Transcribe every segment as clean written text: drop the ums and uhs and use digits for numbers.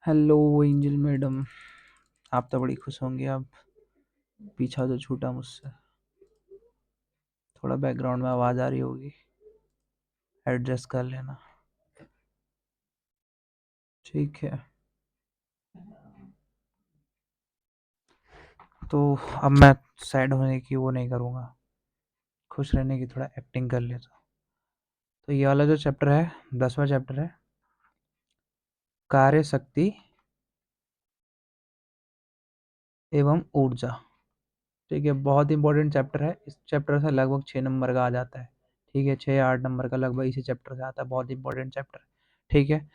Hello angel madam. आप तो बड़ी खुश होंगे अब। पीछा जो छूटा मुझसे। थोड़ा बैकग्राउंड में आवाज़ आ रही होगी, एडजस्ट कर लेना। ठीक है। तो अब मैं सैड होने की वो नहीं करूँगा, खुश रहने की थोड़ा एक्टिंग कर लेता हूँ। तो ये वाला जो चैप्टर है, 10वां चैप्टर है, कार्य शक्ति एवं ऊर्जा। ठीक है, बहुत इंपॉर्टेंट चैप्टर है। इस चैप्टर से लगभग 6 नंबर का आ जाता है। ठीक है, 6 या 8 नंबर का लगभग इसी चैप्टर से आता है। बहुत इंपॉर्टेंट चैप्टर है। ठीक है,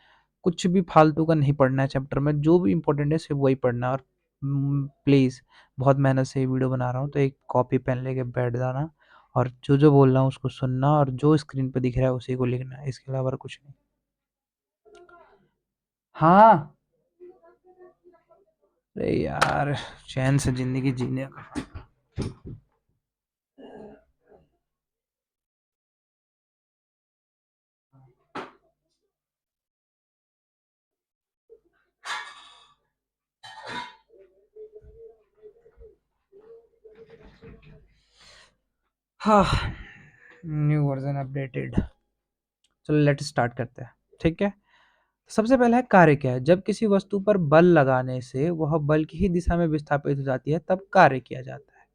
कुछ भी फालतू का नहीं पढ़ना है चैप्टर में, जो भी इंपॉर्टेंट है सिर्फ वही पढ़ना है। और प्लीज़, बहुत मेहनत से ये वीडियो बना रहा हूँ, तो एक कॉपी पेन लेके बैठ जाना और जो जो बोल रहा हूँ उसको सुनना और जो स्क्रीन पे दिख रहा है उसी को लिखना है, इसके अलावा और कुछ नहीं। हाँ। अरे यार, चैन से जिंदगी जीने का। हाँ, न्यू वर्जन अपडेटेड। चलो लेट स्टार्ट करते हैं। ठीक है, सबसे पहला है कार्य क्या है। जब किसी वस्तु पर बल लगाने से वह बल की ही दिशा में विस्थापित हो जाती है तब कार्य किया जाता है।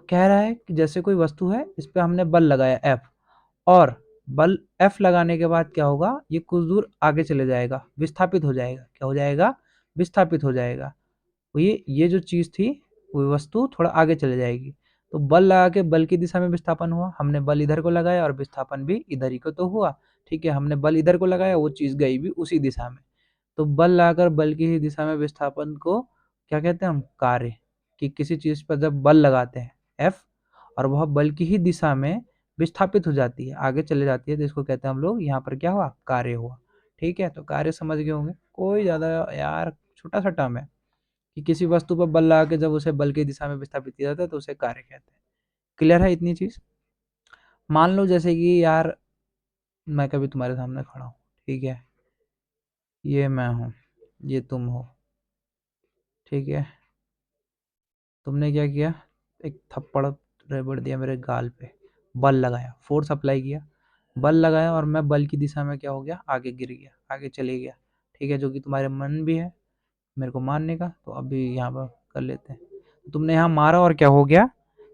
कह रहा है कि जैसे कोई वस्तु है, इस पे हमने बल लगाया F, और बल F लगाने के बाद क्या होगा, ये कुछ दूर आगे चले जाएगा, विस्थापित हो जाएगा। क्या हो जाएगा? विस्थापित हो जाएगा। तो ये जो चीज थी, वो वस्तु थोड़ा आगे चले जाएगी। तो बल लगा के बल की दिशा में विस्थापन हुआ, हमने बल इधर को लगाया और विस्थापन भी इधर ही को तो हुआ। ठीक है, हमने बल इधर को लगाया, वो चीज गई भी उसी दिशा में। तो बल लगाकर बल की ही दिशा में विस्थापन को क्या कहते हैं हम? कार्य। कि किसी चीज पर जब बल लगाते हैं F और वह बल की ही दिशा में विस्थापित हो जाती है, आगे चले जाती है, तो इसको कहते हैं हम लोग यहाँ पर क्या हुआ? कार्य हुआ। ठीक है, तो कार्य समझ गए होंगे। कोई ज्यादा यार छोटा सा टर्म है कि किसी वस्तु पर बल लगा के जब उसे बल की दिशा में विस्थापित किया जाता है तो उसे कार्य कहते हैं। क्लियर है इतनी चीज? मान लो जैसे कि यार, मैं कभी तुम्हारे सामने खड़ा हूँ, ठीक है, ये मैं हूँ, ये तुम हो। ठीक है, तुमने क्या किया? एक थप्पड़ रगड़ दिया मेरे गाल पे, बल लगाया, फोर्स अप्लाई किया, बल लगाया और मैं बल की दिशा में क्या हो गया? आगे गिर गया, आगे चले गया। ठीक है, जो कि तुम्हारे मन भी है मेरे को मारने का, तो अभी यहाँ पर कर लेते हैं। तुमने यहाँ मारा और क्या हो गया?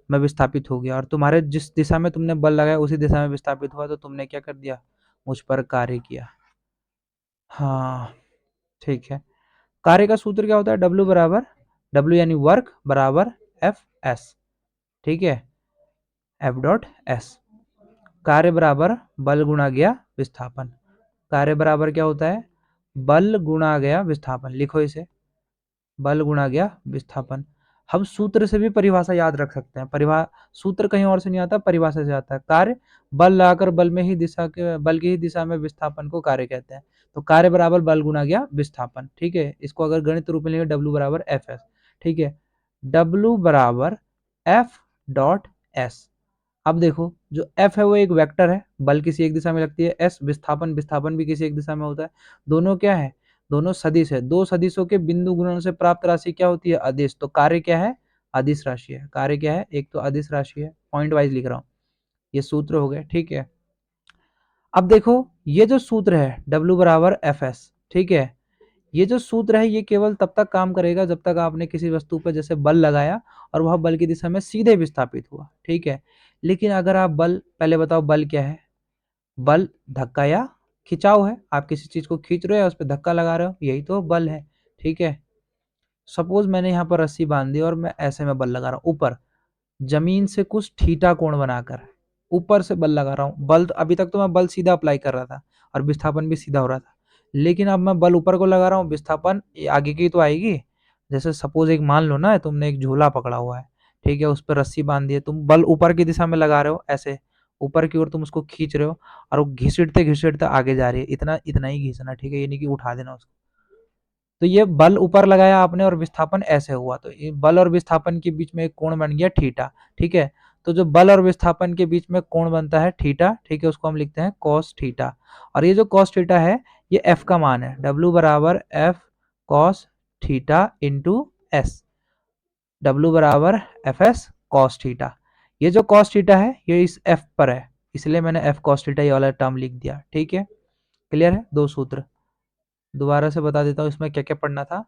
मैं विस्थापित हो गया, और तुम्हारे जिस दिशा में तुमने बल लगाया उसी दिशा में विस्थापित हुआ, तो तुमने क्या कर दिया? मुझ पर कार्य किया। हाँ, ठीक है। कार्य का सूत्र क्या होता है? W बराबर, W यानी वर्क बराबर एफ एस। ठीक है, एफ डॉट एस। कार्य बराबर बल गुणा गया विस्थापन। कार्य बराबर क्या होता है? बल गुणा गया विस्थापन। लिखो इसे, बल गुणा गया विस्थापन। हम सूत्र से भी परिभाषा याद रख सकते हैं। सूत्र कहीं और से नहीं आता, परिभाषा से आता है। कार्य बल लगाकर बल में ही दिशा के बल की ही दिशा में विस्थापन को कार्य कहते हैं। तो कार्य बराबर बल गुणा गया विस्थापन। ठीक है, इसको अगर गणित रूप में लिखे, डब्ल्यू बराबर एफ एस। ठीक है, डब्ल्यू बराबर एफ डॉट एस। अब देखो, जो एफ है वो एक वेक्टर है, बल किसी एक दिशा में लगती है। एस विस्थापन, विस्थापन भी किसी एक दिशा में होता है। दोनों क्या है? दोनों सदिश है। दो सदिशों के बिंदु गुणन से प्राप्त राशि क्या होती है? अदिश। तो कार्य क्या है? अदिश राशि है। कार्य क्या है? एक तो अदिश राशि है। पॉइंट वाइज लिख रहा हूँ, ये सूत्र हो गए। ठीक है, अब देखो, ये जो सूत्र है W बराबर एफ एस, ठीक है, ये जो सूत्र है ये केवल तब तक काम करेगा जब तक आपने किसी वस्तु पर जैसे बल लगाया और वह बल की दिशा में सीधे विस्थापित हुआ। ठीक है, लेकिन अगर आप बल, पहले बताओ बल क्या है? बल धक्का या खिंचाव है। आप किसी चीज को खींच रहे हो, उस पर धक्का लगा रहे हो, यही तो बल है। ठीक है, सपोज मैंने यहाँ पर रस्सी बांध दी और मैं ऐसे में बल लगा रहा हूँ ऊपर, जमीन से कुछ थीटा कोण बनाकर ऊपर से बल लगा रहा हूँ। बल अभी तक तो मैं बल सीधा अप्लाई कर रहा था और विस्थापन भी सीधा हो रहा था, लेकिन अब मैं बल ऊपर को लगा रहा हूँ, विस्थापन आगे की तो आएगी। जैसे सपोज एक मान लो ना, तुमने एक झूला पकड़ा हुआ है, ठीक है, उस पर रस्सी बांध दी है, तुम बल ऊपर की दिशा में लगा रहे हो, ऐसे ऊपर की ओर तुम उसको खींच रहे हो और वो घिसटते घिसटते आगे जा रही है। इतना इतना ही घिसना, ठीक है, ये नहीं कि उठा देना उसको। तो ये बल ऊपर लगाया आपने और विस्थापन ऐसे हुआ, तो ये बल और विस्थापन के बीच में एक कोण बन गया थीटा। ठीक है, तो जो बल और विस्थापन के बीच में कोण बनता है थीटा, ठीक है, उसको हम लिखते हैं कॉस थीटा। और ये जो कॉस थीटा है, ये एफ का मान है, W बराबर F cos theta into S, W बराबर एफ एस कॉस थीटा। ये जो कॉस थीटा है ये इस एफ पर है, इसलिए मैंने एफ कॉस थीटा ये वाला टर्म लिख दिया। ठीक है, क्लियर है। दो सूत्र दोबारा से बता देता हूँ इसमें क्या क्या पढ़ना था।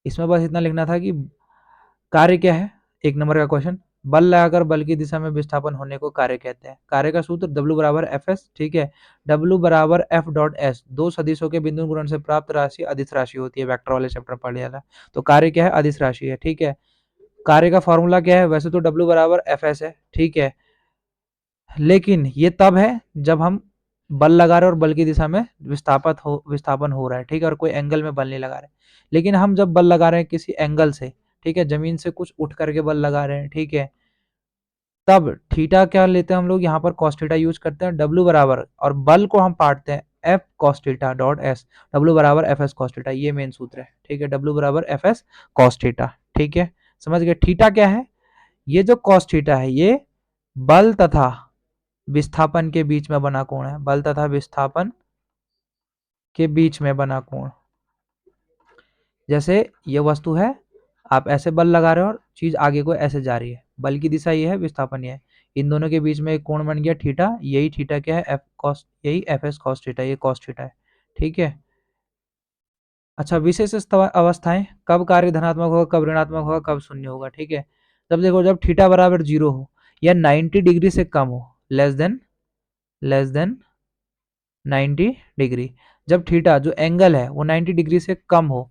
इसमें बस इतना लिखना था कि कार्य क्या है, एक नंबर का क्वेश्चन, बल लगाकर बल की दिशा में विस्थापन होने को कार्य कहते हैं। कार्य का सूत्र W बराबर एफ एस, ठीक है, W बराबर एफ डॉट एस, दो सदिशों के बिंदु गुणन से प्राप्त राशि अदिश राशि होती है, वेक्टर वाले चैप्टर पढ़ लिया। तो कार्य क्या है, अदिश राशि है। ठीक है, कार्य का फॉर्मूला क्या है, वैसे तो W बराबर एफ एस है, ठीक है, लेकिन ये तब है जब हम बल लगा रहे हैं और बल की दिशा में विस्थापन हो रहा है, ठीक है, और कोई एंगल में बल नहीं लगा रहे। लेकिन हम जब बल लगा रहे हैं किसी एंगल से, ठीक है, जमीन से कुछ उठ करके बल लगा रहे हैं, ठीक है, तब थीटा क्या लेते हैं हम लोग, यहाँ पर कॉस थीटा यूज करते हैं, W बराबर, और बल को हम पाटते हैं F cos theta dot S, W बराबर एफ एस कॉस थीटा, ये मेन सूत्र है। ठीक है, W बराबर एफ एस कॉस थीटा। ठीक है, समझ गए। थीटा क्या है, ये जो कॉस थीटा है ये बल तथा विस्थापन के बीच में बना कोण है, बल तथा विस्थापन के बीच में बना कोण। जैसे ये वस्तु है, आप ऐसे बल लगा रहे हो और चीज आगे को ऐसे जा रही है, बल की दिशा ये है, विस्थापन ये है, इन दोनों के बीच में एक कोण बन गया थीटा, यही थीटा क्या है, एफ कॉस, यही एफ एस कॉस थीटा, ये कॉस थीटा है। ठीक है, अच्छा, विशेष अवस्थाएं, कब कार्य धनात्मक होगा, कब ऋणात्मक होगा, कब शून्य होगा। ठीक है, जब देखो जब थीटा बराबर 0 हो या 90 डिग्री से कम हो, लेस देन 90 डिग्री, जब थीटा जो एंगल है वो 90 डिग्री से कम हो,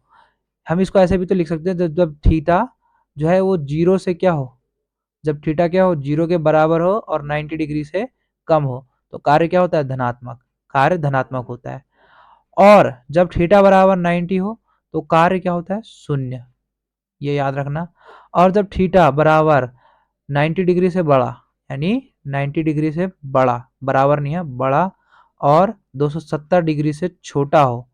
हम इसको ऐसे भी तो लिख सकते हैं, जब थीटा जो है वो 0 से क्या हो, जब थीटा क्या हो, 0 के बराबर हो और 90 डिग्री से कम हो, तो कार्य क्या होता है, धनात्मक, कार्य धनात्मक होता है। और जब थीटा बराबर 90 हो तो कार्य क्या होता है, शून्य, ये याद रखना। और जब थीटा बराबर 90 डिग्री से बड़ा, यानी 90 डिग्री से बड़ा, बराबर नहीं है, बड़ा, और 270 डिग्री से छोटा हो,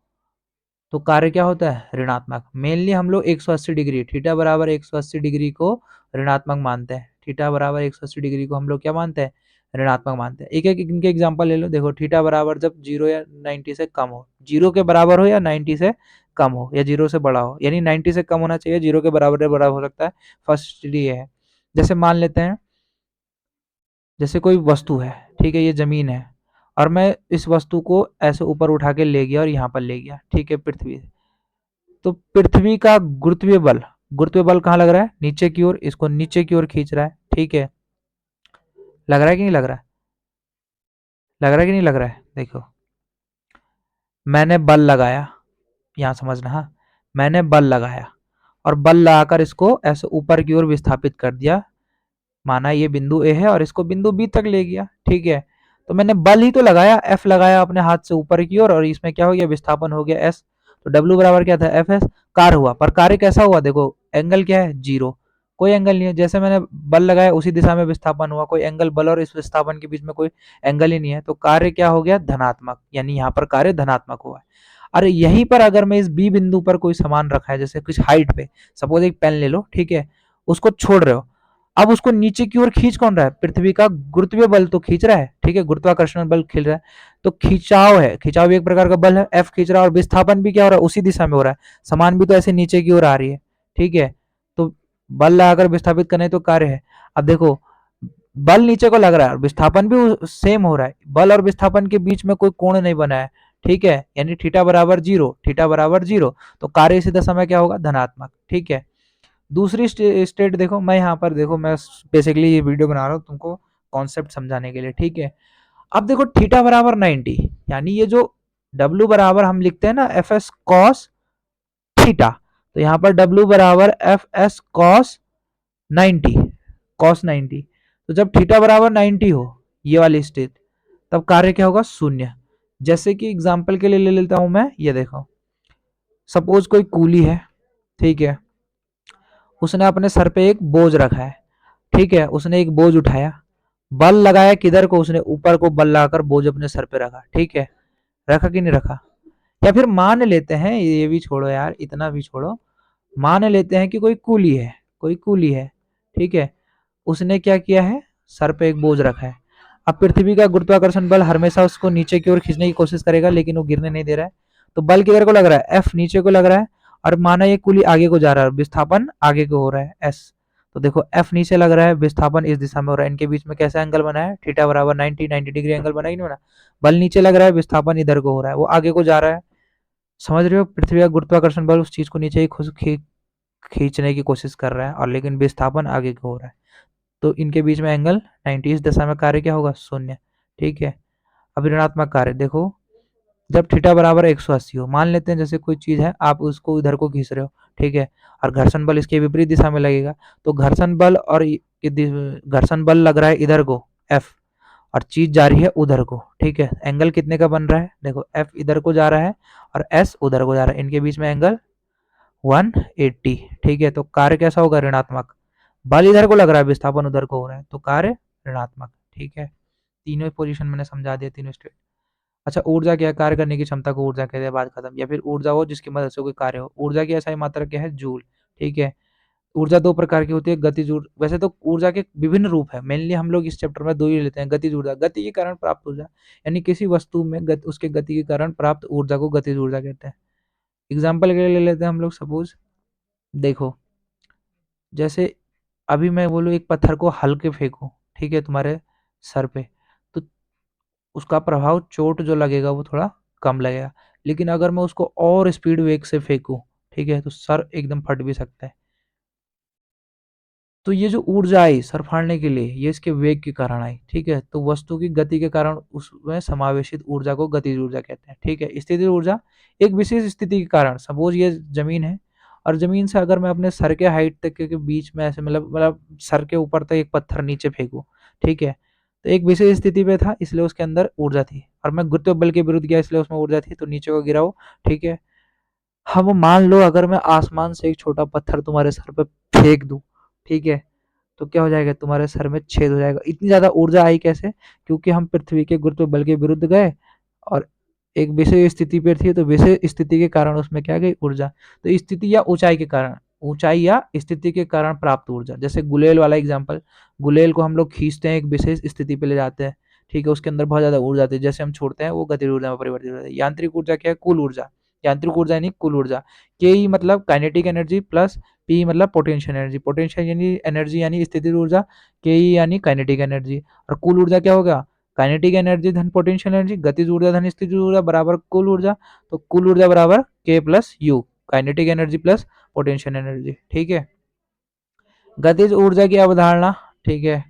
तो कार्य क्या होता है, ऋणात्मक। मेनली हम लोग 180 डिग्री, थीटा बराबर 180 डिग्री को ऋणात्मक मानते हैं, थीटा बराबर 180 डिग्री को हम लोग क्या मानते हैं, ऋणात्मक मानते हैं। एक एक इनके एग्जांपल ले लो, देखो थीटा बराबर जब 0 या 90 से कम हो, 0 के बराबर हो या 90 से कम हो या 0 से बड़ा हो, यानी 90 से कम होना चाहिए, 0 के बराबर या बड़ा हो सकता है, फर्स्ट स्टडी ये है। जैसे मान लेते हैं, जैसे कोई वस्तु है, ठीक है, ये जमीन है, और मैं इस वस्तु को ऐसे ऊपर उठा के ले गया और यहाँ पर ले गया, ठीक है, पृथ्वी, तो पृथ्वी का गुरुत्वीय बल कहाँ लग रहा है, नीचे की ओर, इसको नीचे की ओर खींच रहा है। ठीक है, लग रहा है कि नहीं लग रहा है, लग रहा है कि नहीं लग रहा है, देखो मैंने बल लगाया, यहाँ समझना, हाँ, मैंने बल लगाया और बल लगाकर इसको ऐसे ऊपर की ओर विस्थापित कर दिया, माना ये बिंदु ए है और इसको बिंदु बी तक ले गया। ठीक है, तो मैंने बल ही तो लगाया, एफ लगाया अपने हाथ से ऊपर की ओर, और इसमें क्या हो गया, विस्थापन हो गया एस, तो डब्ल्यू बराबर क्या था, एफ एस। कार्य हुआ, पर कार्य कैसा हुआ, देखो एंगल क्या है, 0, कोई एंगल नहीं है, जैसे मैंने बल लगाया उसी दिशा में विस्थापन हुआ, कोई एंगल, बल और इस विस्थापन के बीच में कोई एंगल ही नहीं है, तो कार्य क्या हो गया, धनात्मक, यानी यहाँ पर कार्य धनात्मक हुआ है। अरे यहीं पर अगर मैं इस बी बिंदु पर कोई सामान रखा है, जैसे कुछ हाइट पे, सपोज एक पेन ले लो, ठीक है, उसको छोड़ रहे हो, अब उसको नीचे की ओर खींच कौन रहा है, पृथ्वी का गुरुत्वीय बल तो खींच रहा है, ठीक है, गुरुत्वाकर्षण बल खींच रहा है, तो खिंचाव है, खिंचाव भी एक प्रकार का बल है, एफ खींच रहा है, और विस्थापन भी क्या हो रहा है, उसी दिशा में हो रहा है, सामान भी तो ऐसे नीचे की ओर आ रही है। ठीक है, तो बल लगाकर विस्थापित करने तो कार्य है। अब देखो बल नीचे को लग रहा है, विस्थापन भी सेम हो रहा है, बल और विस्थापन के बीच में कोई कोण नहीं बना है। ठीक है, यानी थीटा बराबर 0, थीटा बराबर 0, तो कार्य इसी दशा में क्या होगा, धनात्मक। ठीक है, दूसरी स्टेट देखो, मैं यहाँ पर देखो, मैं बेसिकली ये वीडियो बना रहा हूँ तुमको कॉन्सेप्ट समझाने के लिए। ठीक है, अब देखो थीटा बराबर 90, यानी ये जो W बराबर हम लिखते हैं ना, एफ एस कॉस थीटा, तो यहाँ पर W बराबर एफ एस कॉस 90, कॉस 90, तो जब थीटा बराबर 90 हो, ये वाली स्टेट, तब कार्य क्या होगा, शून्य। जैसे कि एग्जाम्पल के लिए ले लेता हूं मैं, ये देखो सपोज कोई कूली है, ठीक है, उसने अपने सर पे एक बोझ रखा है, ठीक है, उसने एक बोझ उठाया, बल लगाया किधर को, उसने ऊपर को बल लगाकर बोझ अपने सर पे रखा, ठीक है, रखा कि नहीं रखा। या फिर मान लेते हैं, ये भी छोड़ो यार, इतना भी छोड़ो, मान लेते हैं कि कोई कूली है, कोई कूली है, ठीक है, उसने क्या किया है, सर पे एक बोझ रखा है। अब पृथ्वी का गुरुत्वाकर्षण बल हमेशा उसको नीचे की ओर खींचने की कोशिश करेगा, लेकिन वो गिरने नहीं दे रहा है, तो बल किधर को लग रहा है, एफ नीचे को लग रहा है, और माना ये कुली आगे को जा रहा है, विस्थापन आगे को हो रहा है एस। तो देखो एफ नीचे लग रहा है, विस्थापन इस दिशा में हो रहा है, इनके बीच में कैसा एंगल बना है, थीटा बराबर 90 डिग्री एंगल बना ही नहीं बना। बल नीचे लग रहा है, विस्थापन इधर को हो रहा है, वो आगे को जा रहा है। समझ रहे हो, पृथ्वी का गुरुत्वाकर्षण बल उस चीज को नीचे ही खींचने की कोशिश कर रहा है, और लेकिन विस्थापन आगे को हो रहा है। तो इनके बीच में एंगल 90, इस दशा में कार्य क्या होगा, शून्य। ठीक है। अब ऋणात्मक कार्य देखो, जब थीटा बराबर 180 हो, मान लेते हैं जैसे कोई चीज है, आप उसको इधर को खींच रहे हो, ठीक है, और घर्षण बल इसके विपरीत दिशा में लगेगा, तो घर्षण बल और घर्षण बल लग रहा है इधर को एफ, और चीज जा रही है उधर को। ठीक है, एंगल कितने का बन रहा है, देखो एफ इधर को जा रहा है और एस उधर को जा रहा है, इनके बीच में एंगल 180। ठीक है, तो कार्य कैसा होगा, ऋणात्मक। बल इधर को लग रहा है, विस्थापन उधर को हो रहा है, तो कार्य ऋणात्मक। ठीक है, तीनों पोजीशन मैंने समझा दिया, तीनों स्टेट। अच्छा, ऊर्जा क्या है, कार्य करने की क्षमता को ऊर्जा कहते हैं, बात खत्म। या फिर ऊर्जा हो जिसकी मदद से कोई कार्य हो। ऊर्जा की ऐसा मात्रा क्या है, जूल। ठीक है, ऊर्जा दो प्रकार की होती है, गतिज ऊर्जा। वैसे तो ऊर्जा के विभिन्न रूप है, मेनली हम लोग इस चैप्टर में दो ही लेते हैं, गतिज ऊर्जा, गति के कारण प्राप्त ऊर्जा, यानी किसी वस्तु में उसके गति के कारण प्राप्त ऊर्जा को गतिज ऊर्जा कहते हैं। एग्जाम्पल के लिए ले लेते हैं हम लोग, सपोज देखो, जैसे अभी मैं बोलूँ एक पत्थर को हल्के फेंको, ठीक है, तुम्हारे सर पे, तो उसका प्रभाव, चोट जो लगेगा वो थोड़ा कम लगेगा। लेकिन अगर मैं उसको और स्पीड वेग से फेंकूं, ठीक है, तो सर एकदम फट भी सकता है। तो ये जो ऊर्जा आई सर फाड़ने के लिए, ये इसके वेग के कारण आई। ठीक है, तो वस्तु की गति के कारण उसमें समावेशित ऊर्जा को गतिज ऊर्जा कहते हैं। ठीक है, स्थितिज ऊर्जा एक विशेष स्थिति के कारण, सपोज ये जमीन है, और जमीन से अगर मैं अपने सर के हाइट तक के बीच में ऐसे मतलब सर के ऊपर तक एक पत्थर नीचे फेंकू, ठीक है, तो एक विशेष स्थिति पे था इसलिए उसके अंदर ऊर्जा थी, और मैं गुरुत्व बल के विरुद्ध गया इसलिए उसमें ऊर्जा थी, तो नीचे को गिरा हो। ठीक है, हम मान लो अगर मैं आसमान से एक छोटा पत्थर तुम्हारे सर पे फेंक दूं, ठीक है, तो क्या हो जाएगा, तुम्हारे सर में छेद हो जाएगा। इतनी ज्यादा ऊर्जा आई कैसे, क्योंकि हम पृथ्वी के गुरुत्व बल के विरुद्ध गए, और एक विशेष स्थिति पर थी, तो विशेष स्थिति के कारण उसमें क्या गई, ऊर्जा। तो स्थिति या ऊंचाई के कारण, ऊंचाई या स्थिति के कारण प्राप्त ऊर्जा। जैसे गुलेल वाला एग्जाम्पल, गुलेल को हम लोग खींचते हैं, एक विशेष स्थिति पे ले जाते हैं, ठीक है, उसके अंदर बहुत ज्यादा ऊर्जा आती है, जैसे हम छोड़ते हैं वो गतिज ऊर्जा में परिवर्तित हो जाती है। यांत्रिक ऊर्जा क्या है, कुल ऊर्जा। यांत्रिक ऊर्जा यानी कुल ऊर्जा। के ई मतलब काइनेटिक एनर्जी, प्लस पी मतलब पोटेंशियल एनर्जी। पोटेंशियल यानी एनर्जी यानी स्थितिज ऊर्जा, के ई यानी काइनेटिक एनर्जी, और कुल ऊर्जा क्या होगा, काइनेटिक एनर्जी धन पोटेंशियल एनर्जी, गतिज ऊर्जा धन स्थितिज ऊर्जा बराबर कुल ऊर्जा। तो कुल ऊर्जा बराबर के plus you, kinetic energy plus potential energy. ठीक है, गतिज ऊर्जा की अवधारणा। ठीक है,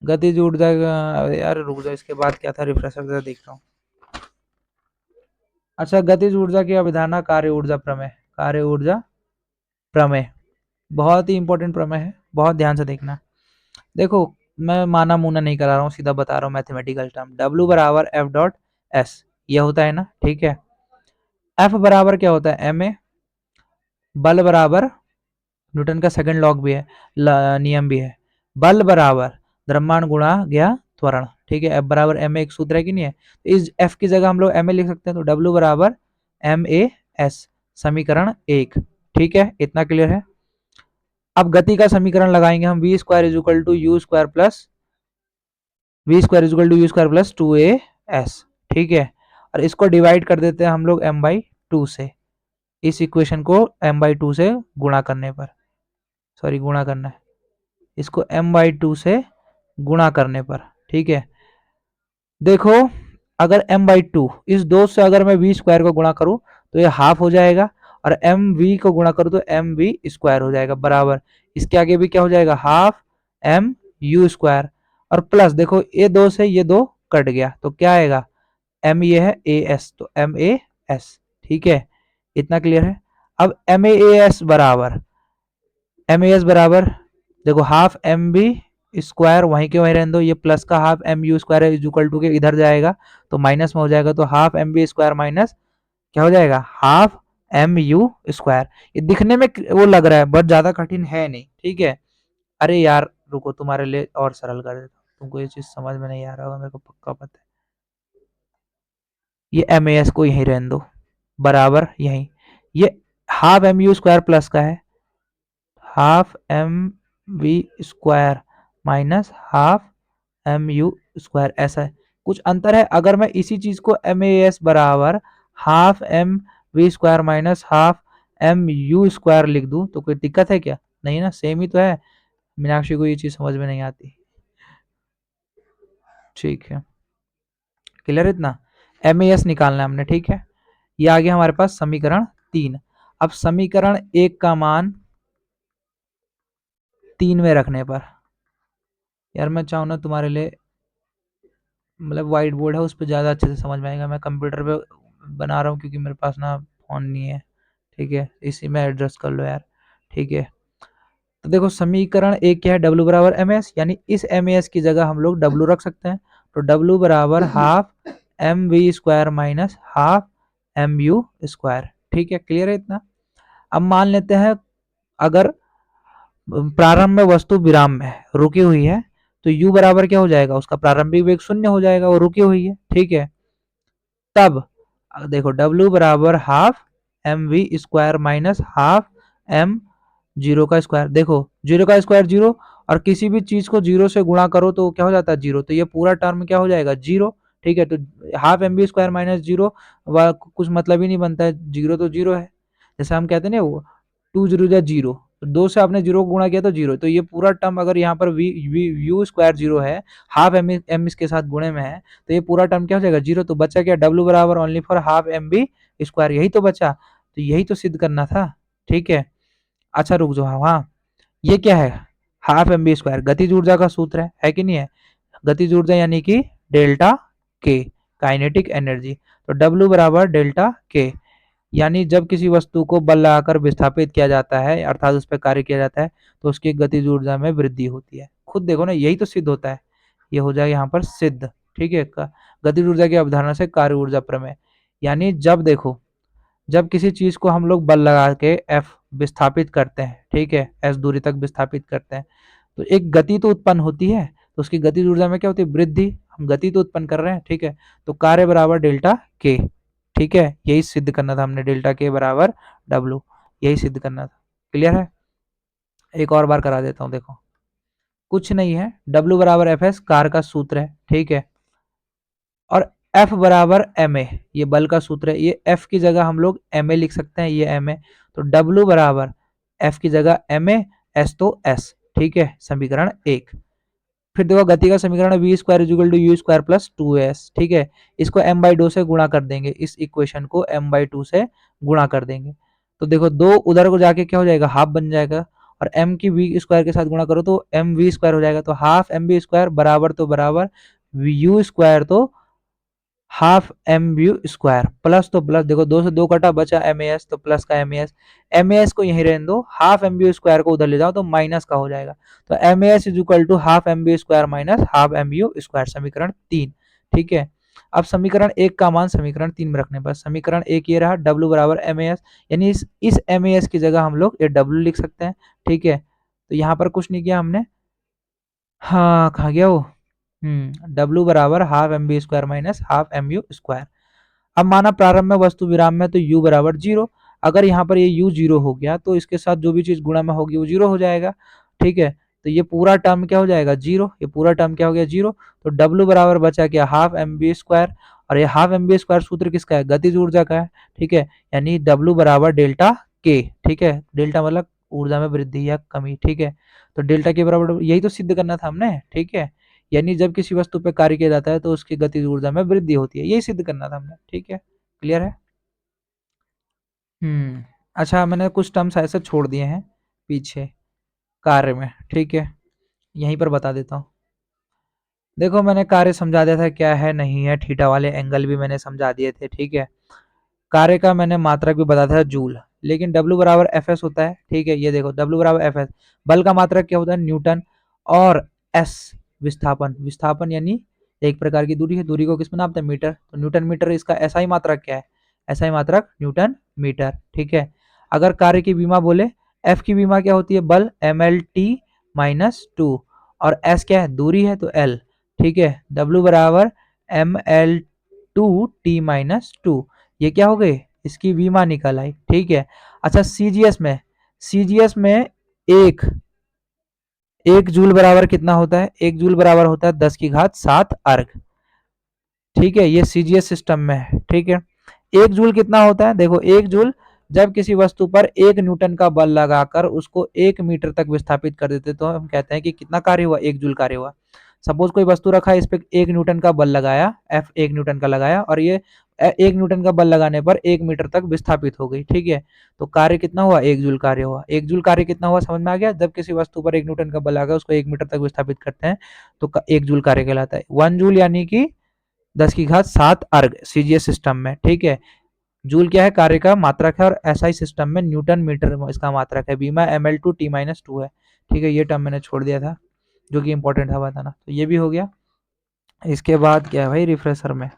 गतिज ऊर्जा यार रुक जाओ, इसके बाद क्या था, रिफ्रेशर से देख रहा हूँ। अच्छा, गतिज ऊर्जा की अवधारणा, कार्य ऊर्जा प्रमेय। कार्य ऊर्जा प्रमेय बहुत ही इंपॉर्टेंट प्रमेय है, बहुत ध्यान से देखना। देखो, मैं माना मुना नहीं करा रहा हूँ, सीधा बता रहा हूँ मैथमेटिकल टर्म। W बराबर एफ डॉट एस, ये होता है ना, ठीक है। एफ बराबर क्या होता है, ma। बल बराबर, न्यूटन का सेकंड लॉ भी है, नियम भी है, बल बराबर द्रव्यमान गुणा गया त्वरण। ठीक है, एफ बराबर एम ए, एक सूत्र है कि नहीं है, तो इस एफ की जगह हम लोग एम ए लिख सकते हैं, तो डब्ल्यू बराबर एम ए एस, समीकरण 1। ठीक है, इतना क्लियर है। अब गति का समीकरण लगाएंगे हम, v square is equal to u square plus two a s. ठीक है, और इसको डिवाइड कर देते हैं हम लोग एम बाई टू से, इस इक्वेशन को एम बाई टू से गुणा करने पर, सॉरी गुणा करना है, इसको एम बाई टू से गुणा करने पर। ठीक है, देखो, अगर m बाई टू, इस दो से अगर मैं वी स्क्वायर को गुणा करूं तो ये हाफ हो जाएगा, और एम वी को गुणा करूं तो एम वी स्क्वायर हो जाएगा, बराबर इसके आगे भी क्या हो जाएगा, हाफ एम यू स्क्वायर, और प्लस देखो ये दो से ये दो कट गया, तो क्या आएगा, एम ये है ए एस, तो एम ए एस। ठीक है, इतना क्लियर है। अब एम ए एस बराबर, एम ए एस बराबर, देखो हाफ एम बी स्क्वायर वहीं के वहीं रहने दो, ये प्लस का हाफ एम यू स्क्वायर है, इज इक्वल टू के इधर जाएगा तो माइनस में हो जाएगा, तो half m b square minus क्या हो जाएगा, हाफ एम यू स्क्वायर। ये दिखने में वो लग रहा है बट ज्यादा कठिन है नहीं। ठीक है, अरे यार रुको, तुम्हारे लिए और सरल कर देता हूँ, तुमको ये चीज समझ में नहीं आ रहा होगा, मेरे को पक्का पता है। ये एम ए एस को यहीं रहने दो, बराबर यहीं, ये half m u square plus का है, half m v square minus half m u square, ऐसा है, कुछ अंतर है। अगर मैं इसी चीज को एम ए एस बराबर half m v square minus half m u square लिख दूं तो कोई दिक्कत है क्या? नहीं ना, सेम ही तो है। मीनाक्षी को ये चीज समझ में नहीं आती। ठीक है, क्लियर इतना। एम एस निकालना है हमने, ठीक है। ये आ गया हमारे पास समीकरण 3। अब समीकरण 1 का मान 3 में रखने पर, यार मैं चाहूँ ना तुम्हारे लिए, मतलब व्हाइट बोर्ड है उस पर ज़्यादा अच्छे से समझ में आएगा। मैं कंप्यूटर पे बना रहा हूँ क्योंकि मेरे पास ना फ़ोन नहीं है, ठीक है, इसी में एडजस्ट कर लो यार, ठीक है। तो देखो समीकरण एक क्या है, डब्ल्यू बराबर एम एस, यानी इस एम एस की जगह हम लोग डब्ल्यू रख सकते हैं। तो डब्ल्यू बराबर half m v square minus half m u square, ठीक है, क्लियर है इतना। अब मान लेते हैं अगर प्रारंभ में वस्तु विराम में रुकी हुई है तो u बराबर क्या हो जाएगा, उसका प्रारंभिक वेग शून्य हो जाएगा, वो रुकी हुई है, ठीक है। तब देखो w बराबर half m v square minus half m zero का स्क्वायर। देखो जीरो का स्क्वायर जीरो, और किसी भी चीज को जीरो से गुणा करो तो क्या हो जाता है, जीरो। तो ये पूरा टर्म क्या हो जाएगा, जीरो, ठीक है। तो half m b square minus zero कुछ मतलब ही नहीं बनता है, जीरो तो जीरो है। जैसे हम कहते हैं ना, वो टू जीरो या जीरो, तो दो से आपने जीरो को गुणा किया तो जीरो। तो ये पूरा टर्म अगर यहाँ पर वी यू स्क्वायर जीरो है, हाफ एम इसके साथ गुणे में है, तो ये पूरा टर्म क्या हो जाएगा, जीरो। तो बचा क्या, डब्ल्यू बराबर only for half m b square, यही तो बचा। तो यही तो सिद्ध करना था, ठीक है। अच्छा रुक जाओ, हाँ ये क्या है, हाफ एम बी स्क्वायर गतिज ऊर्जा का सूत्र है कि नहीं है। गतिज ऊर्जा यानी कि डेल्टा के, काइनेटिक एनर्जी। तो डब्ल्यू बराबर डेल्टा के, यानी जब किसी वस्तु को बल लगाकर विस्थापित किया जाता है अर्थात उस पर कार्य किया जाता है तो उसकी गतिज ऊर्जा में वृद्धि होती है। खुद देखो ना, यही तो सिद्ध होता है, ये हो जाएगा यहाँ पर सिद्ध, ठीक है। गतिज ऊर्जा की अवधारणा से कार्य ऊर्जा प्रमेय, यानी जब देखो, जब किसी चीज को हम लोग बल लगा के एफ विस्थापित करते हैं, ठीक है, एस दूरी तक विस्थापित करते हैं, तो एक गति तो उत्पन्न होती है। तो उसकी गतिज ऊर्जा में क्या होती है, वृद्धि। हम गति तो उत्पन्न कर रहे हैं, ठीक है। तो कार्य बराबर डेल्टा के, ठीक है, यही सिद्ध करना था हमने, डेल्टा के बराबर डब्ल्यू, यही सिद्ध करना था। क्लियर है। एक और बार करा देता हूं, देखो कुछ नहीं है, डब्ल्यू बराबर एफ एस कार का सूत्र है, ठीक है। और एफ बराबर एम ए, ये बल का सूत्र है। ये एफ की जगह हम लोग एम ए लिख सकते हैं, ये एम ए। तो डब्ल्यू बराबर एफ की जगह एम ए, एस तो एस, ठीक है, समीकरण एक। फिर देखो गति का समीकरण v square is equal to u square plus two s, ठीक है। इसको एम बाई टू से गुणा कर देंगे, इस इक्वेशन को एम बाई टू से गुणा कर देंगे। तो देखो दो उधर को जाके क्या हो जाएगा, हाफ बन जाएगा, और m की वी स्क्वायर के साथ गुणा करो तो एम वी स्क्वायर हो जाएगा। तो हाफ एम बी स्क्वायर बराबर तो बराबर यू स्क्वायर, तो half m u square plus तो प्लस, देखो दो से दो कटा बचा एम एस, तो प्लस का एम एस को यहीं रहने दो, हाफ एम बी स्क्वायर को उधर ले जाओ तो माइनस का हो जाएगा। तो m s is equal to half m b square minus half m u square, समीकरण 3, ठीक है। अब समीकरण एक का मान समीकरण 3 में रखने पर समीकरण एक ये रहा, डब्ल्यू बराबर एम एस, यानी इस एम एस की जगह हम लोग ये डब्ल्यू लिख सकते हैं, ठीक है। तो यहाँ पर कुछ नहीं किया हमने, हाँ कहाँ गया वो, डब्ल्यू बराबर half m b square minus half m u square. अब माना प्रारंभ में वस्तु विराम में, तो u बराबर जीरो। अगर यहाँ पर ये u जीरो हो गया तो इसके साथ जो भी चीज गुणा में होगी वो जीरो हो जाएगा, ठीक है। तो ये पूरा टर्म क्या हो जाएगा, जीरो, ये पूरा टर्म क्या हो गया, जीरो। तो w बराबर बचा क्या, हाफ एम बी स्क्वायर, और ये हाफ एम बी स्क्वायर सूत्र किसका है, गतिज ऊर्जा का है, ठीक है। यानी w बराबर डेल्टा के, ठीक है, डेल्टा मतलब ऊर्जा में वृद्धि या कमी, ठीक है। तो डेल्टा के बराबर, यही तो सिद्ध करना था हमने, ठीक है। यानी जब किसी वस्तु पर कार्य किया जाता है तो उसकी गतिज ऊर्जा में वृद्धि होती है, यही सिद्ध करना था हमने, ठीक है, क्लियर है। अच्छा मैंने कुछ टर्म्स ऐसे छोड़ दिए हैं पीछे कार्य में, ठीक है, यहीं पर बता देता हूँ। देखो मैंने कार्य समझा दिया था क्या है नहीं है, थीटा वाले एंगल भी मैंने समझा दिए थे, ठीक है। कार्य का मैंने मात्रक भी बताया था जूल, लेकिन W बराबर एफ एस होता है, ठीक है। ये देखो W बराबर एफ एस, बल का मात्रक क्या होता है, न्यूटन, और एस विस्थापन, विस्थापन यानी एक प्रकार की दूरी है, दूरी को किस में नापते हैं, मीटर। तो न्यूटन मीटर, इसका एसआई मात्रक क्या है, एसआई मात्रक न्यूटन मीटर, ठीक है। अगर कार्य की विमा बोले, एफ की विमा क्या होती है, बल m l t minus two, और एस क्या है, दूरी है तो एल, ठीक है। W बराबर m l two t minus two, ये क्या हो गए, इसकी विमा निकल आई, ठीक है। अच्छा सीजीएस में एक एक जूल बराबर कितना होता है, एक जूल बराबर होता है 10 की घात 7 अर्ग, ठीक है। ये सीजीएस सिस्टम में है, ठीक है। 1 जूल कितना होता है? देखो 1 जूल जब किसी वस्तु पर 1 न्यूटन का बल लगाकर उसको 1 मीटर तक विस्थापित कर देते तो हम कहते हैं कि कितना कार्य हुआ? 1 जूल कार्य हुआ। सपोज कोई वस्तु रखा है, इस पे 1 न्यूटन का बल लगाया, F 1 न्यूटन का लगाया और ये 1 न्यूटन का बल लगाने पर 1 मीटर तक विस्थापित हो गई, ठीक है? तो कार्य कितना हुआ? 1 जूल कार्य हुआ। 1 जूल कार्य कितना हुआ समझ में आ गया? जब किसी वस्तु पर 1 न्यूटन का बल लगा उसको 1 मीटर तक विस्थापित करते हैं तो 1 जूल कार्य कहलाता है। 1 जूल यानी कि 10 की घात 7 अर्ग सीजीएस सिस्टम में, ठीक है? जूल क्या है? कार्य का मात्रक है और एसआई सिस्टम में न्यूटन मीटर इसका मात्रक है। बीमा ml2 t-2 है, ठीक है? ये टर्म मैंने छोड़ दिया था जो कि इंपॉर्टेंट था बताना, तो ये भी हो गया। इसके बाद क्या है भाई रिफ्रेशर में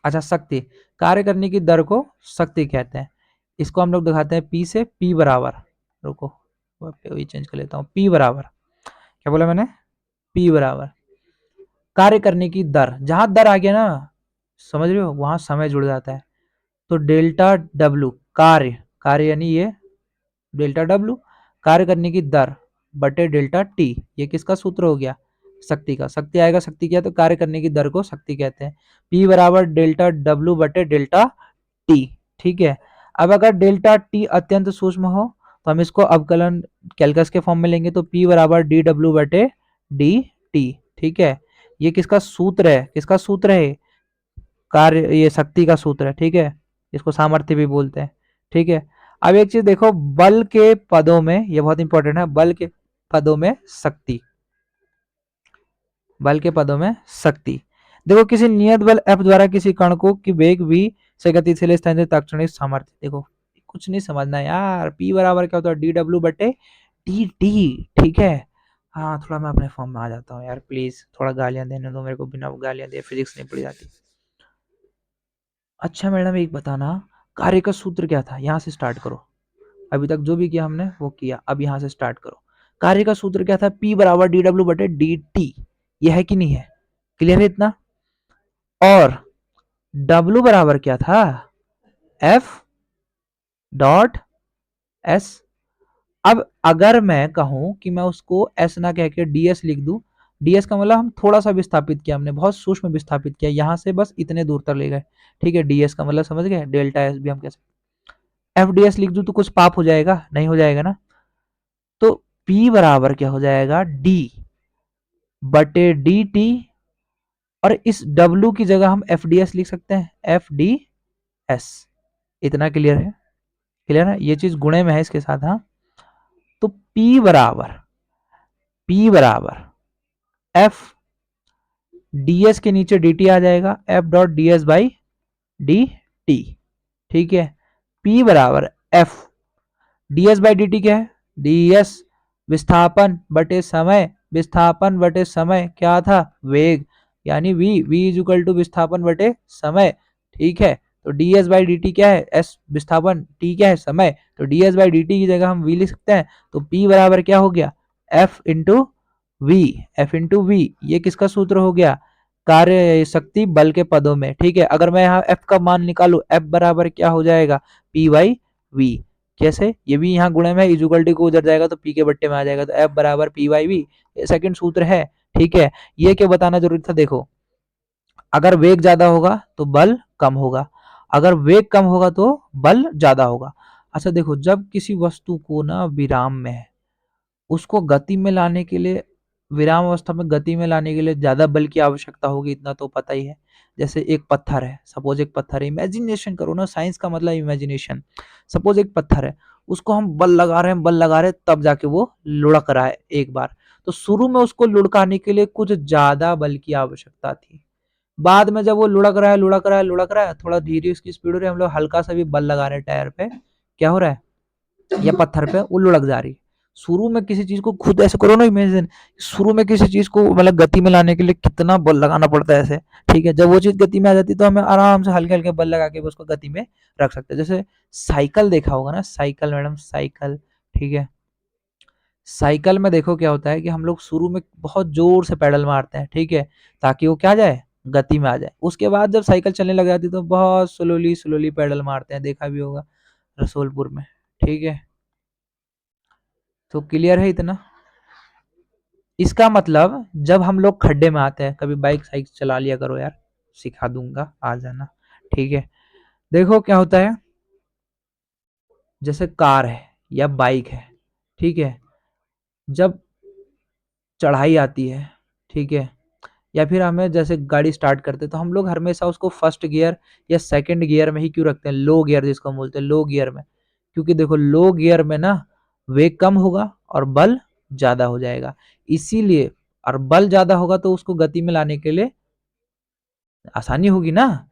अच्छा, शक्ति, कार्य करने की दर को शक्ति कहते हैं। इसको हम लोग दिखाते हैं पी से, पी बराबर, रुको वही चेंज कर लेता हूँ, पी बराबर, क्या बोला मैंने? पी बराबर कार्य करने की दर, जहां दर आ गया ना, समझ रहे हो, वहां समय जुड़ जाता है। तो डेल्टा डब्ल्यू कार्य, कार्य यानी ये डेल्टा डब्ल्यू कार्य करने की दर बटे डेल्टा टी, ये किसका सूत्र हो गया? शक्ति का। शक्ति आएगा, शक्ति क्या है? तो कार्य करने की दर को शक्ति कहते हैं। पी बराबर डेल्टा डब्ल्यू बटे डेल्टा टी, ठीक है? अब अगर डेल्टा टी अत्यंत सूक्ष्म हो तो हम इसको अवकलन कैलकुलस के फॉर्म में लेंगे, तो पी बराबर डी डब्ल्यू बटे डी टी, ठीक है? ये किसका सूत्र है? किसका सूत्र है? कार्य, ये शक्ति का सूत्र है, ठीक है? इसको सामर्थ्य भी बोलते हैं, ठीक है? अब एक चीज देखो, बल के पदों में, ये बहुत इंपॉर्टेंट है, बल के पदों में शक्ति, बल के पदों में शक्ति। देखो किसी नियत बल F द्वारा किसी कण को की वेग v से गतिशील स्थान तात्क्षणिक सामर्थ्य, देखो कुछ नहीं समझना यार, P बराबर क्या होता है? डी डब्ल्यू बटे डी टी, ठीक है? हाँ, थोड़ा मैं अपने फॉर्म में आ जाता हूँ यार, प्लीज थोड़ा गालियां देने दो मेरे को, बिना गालियां दिए फिजिक्स नहीं पढ़ी जाती। अच्छा मैडम एक बताना, कार्य का सूत्र क्या था? यहाँ से स्टार्ट करो, अभी तक जो भी किया हमने वो किया, अब यहाँ से स्टार्ट करो। कार्य का सूत्र क्या था? P बराबर डी डब्ल्यू बटे डी टी, ये है कि नहीं है? क्लियर है इतना? और W बराबर क्या था? F dot S. अब अगर मैं कहूं कि मैं उसको एस ना कह के ds लिख दूं, ds का मतलब हम थोड़ा सा विस्थापित किया, हमने बहुत सूक्ष्म विस्थापित किया, यहां से बस इतने दूर तक ले गए, ठीक है? ds का मतलब समझ गए, डेल्टा एस भी हम कह सकते। एफ डी एस लिख दूं तो कुछ पाप हो जाएगा? नहीं हो जाएगा ना। तो P बराबर क्या हो जाएगा? D बटे डी टी, और इस W की जगह हम एफ डी एस लिख सकते हैं, एफ डी एस। इतना क्लियर है? क्लियर है? ये चीज गुणे में है इसके साथ, हाँ। तो P बराबर एफ ds के नीचे dt आ जाएगा, F dot D s by d T, ठीक है? P बराबर F D s by d t क्या है? डी एस विस्थापन बटे समय, विस्थापन बटे समय क्या था? वेग, यानी v v is equal to विस्थापन बटे समय, ठीक है? तो d s by d t क्या है? s विस्थापन, t क्या है? समय, तो d s by d t की जगह हम v लिख सकते हैं। तो p बराबर क्या हो गया? f into v, f into v, ये किसका सूत्र हो गया? कार्य शक्ति बल के पदों में, ठीक है? अगर मैं यहाँ f का मान निकालू, f बराबर क्या हो जाएगा? p by v. कैसे? ये भी यहाँ गुणे में इक्वलिटी को उधर जाएगा तो p के बट्टे में आ जाएगा, तो f बराबर p बाई वी, ये सेकंड सूत्र है, ठीक है? ये क्यों बताना जरूरी था? देखो अगर वेग ज्यादा होगा तो बल कम होगा, अगर वेग कम होगा तो बल ज्यादा होगा। अच्छा देखो, जब किसी वस्तु को ना विराम में है, उसको गति में लाने के लिए, विराम अवस्था में गति में लाने के लिए ज्यादा बल की आवश्यकता होगी, इतना तो पता ही है। जैसे एक पत्थर है, सपोज एक पत्थर है, इमेजिनेशन करो ना, साइंस का मतलब इमेजिनेशन। सपोज एक पत्थर है, उसको हम बल लगा रहे हैं, बल लगा रहे हैं, तब जाके वो लुढ़क रहा है एक बार। तो शुरू में उसको लुढ़काने के लिए कुछ ज्यादा बल की आवश्यकता थी, बाद में जब वो लुढ़क रहा है, लुढ़क रहा है, लुढ़क रहा है, थोड़ा धीरे उसकी स्पीड हो रही है, हम लोग हल्का सा भी बल लगा रहे हैं टायर पे, क्या हो रहा है? या पत्थर पे वो लुढ़क जा रही है। शुरू में किसी चीज को खुद ऐसे करो ना, इमेजिन, शुरू में किसी चीज को मतलब गति में लाने के लिए कितना बल लगाना पड़ता है ऐसे, ठीक है? जब वो चीज गति में आ जाती है तो हमें आराम से हल्के हल्के बल लगा के उसको गति में रख सकते हैं। जैसे साइकिल देखा होगा ना, साइकिल मैडम, साइकिल, ठीक है? साइकिल में देखो क्या होता है कि हम लोग शुरू में बहुत जोर से पैडल मारते हैं, ठीक है? ताकि वो क्या आ जाए? गति में आ जाए। उसके बाद जब साइकिल चलने लग जाती है तो बहुत स्लोली स्लोली पैडल मारते हैं, देखा भी होगा रसूलपुर में, ठीक है? तो क्लियर है इतना? इसका मतलब जब हम लोग खड्डे में आते हैं, कभी बाइक साइक चला लिया करो यार, सिखा दूंगा, आ जाना, ठीक है। देखो क्या होता है, जैसे कार है या बाइक है, ठीक है, जब चढ़ाई आती है, ठीक है, या फिर हमें जैसे गाड़ी स्टार्ट करते हैं तो हम लोग हमेशा उसको फर्स्ट गियर या सेकंड गियर में ही क्यों रखते हैं, लो गियर जिसको हम बोलते हैं, लो गियर में। क्योंकि देखो लो गियर में ना वेग कम होगा और बल ज्यादा हो जाएगा, इसीलिए, और बल ज्यादा होगा तो उसको गति में लाने के लिए आसानी होगी ना,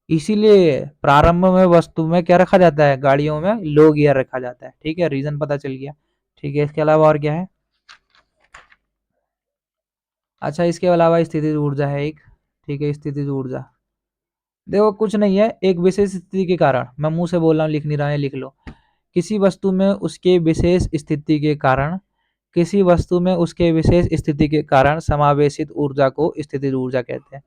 इसीलिए प्रारंभ में वस्तु में क्या रखा जाता है, गाड़ियों में लो गियर रखा जाता है, ठीक है, रीजन पता चल गया। ठीक है, इसके अलावा और क्या है, अच्छा इसके अलावा स्थितिज ऊर्जा है एक, ठीक है, स्थितिज ऊर्जा, देखो कुछ नहीं है, एक विशेष स्थिति के कारण, मैं मुंह से बोल रहा हूँ, लिख नहीं रहा है, लिख लो, किसी वस्तु में उसके विशेष स्थिति के कारण, किसी वस्तु में उसके विशेष स्थिति के कारण समावेशित ऊर्जा को स्थितिज ऊर्जा कहते हैं।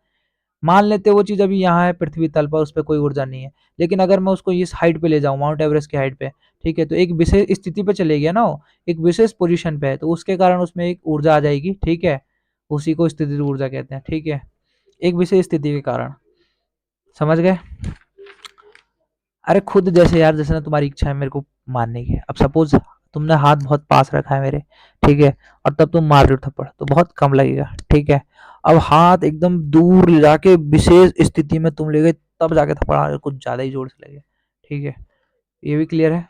मान लेते हैं वो चीज अभी यहाँ है पृथ्वी तल पर, उस पर कोई ऊर्जा नहीं है, लेकिन अगर मैं उसको इस हाइट पे ले जाऊँ, माउंट एवरेस्ट की हाइट पे, ठीक है, तो एक विशेष स्थिति पे चले गया ना वो, एक विशेष पोजीशन पे है, तो उसके कारण उसमें एक ऊर्जा आ जाएगी, ठीक है, उसी को स्थितिज ऊर्जा कहते हैं, ठीक है, एक विशेष स्थिति के कारण, समझ गए। अरे खुद जैसे यार, जैसे ना तुम्हारी इच्छा है मेरे को मारने की, अब सपोज तुमने हाथ बहुत पास रखा है मेरे, ठीक है, और तब तुम मार रहे हो थप्पड़, तो बहुत कम लगेगा, ठीक है, अब हाथ एकदम दूर ले जाके विशेष स्थिति में तुम ले गए, तब जाके थप्पड़ आ रहे हो, कुछ ज्यादा ही जोर से लगे, ठीक है, ये भी क्लियर है।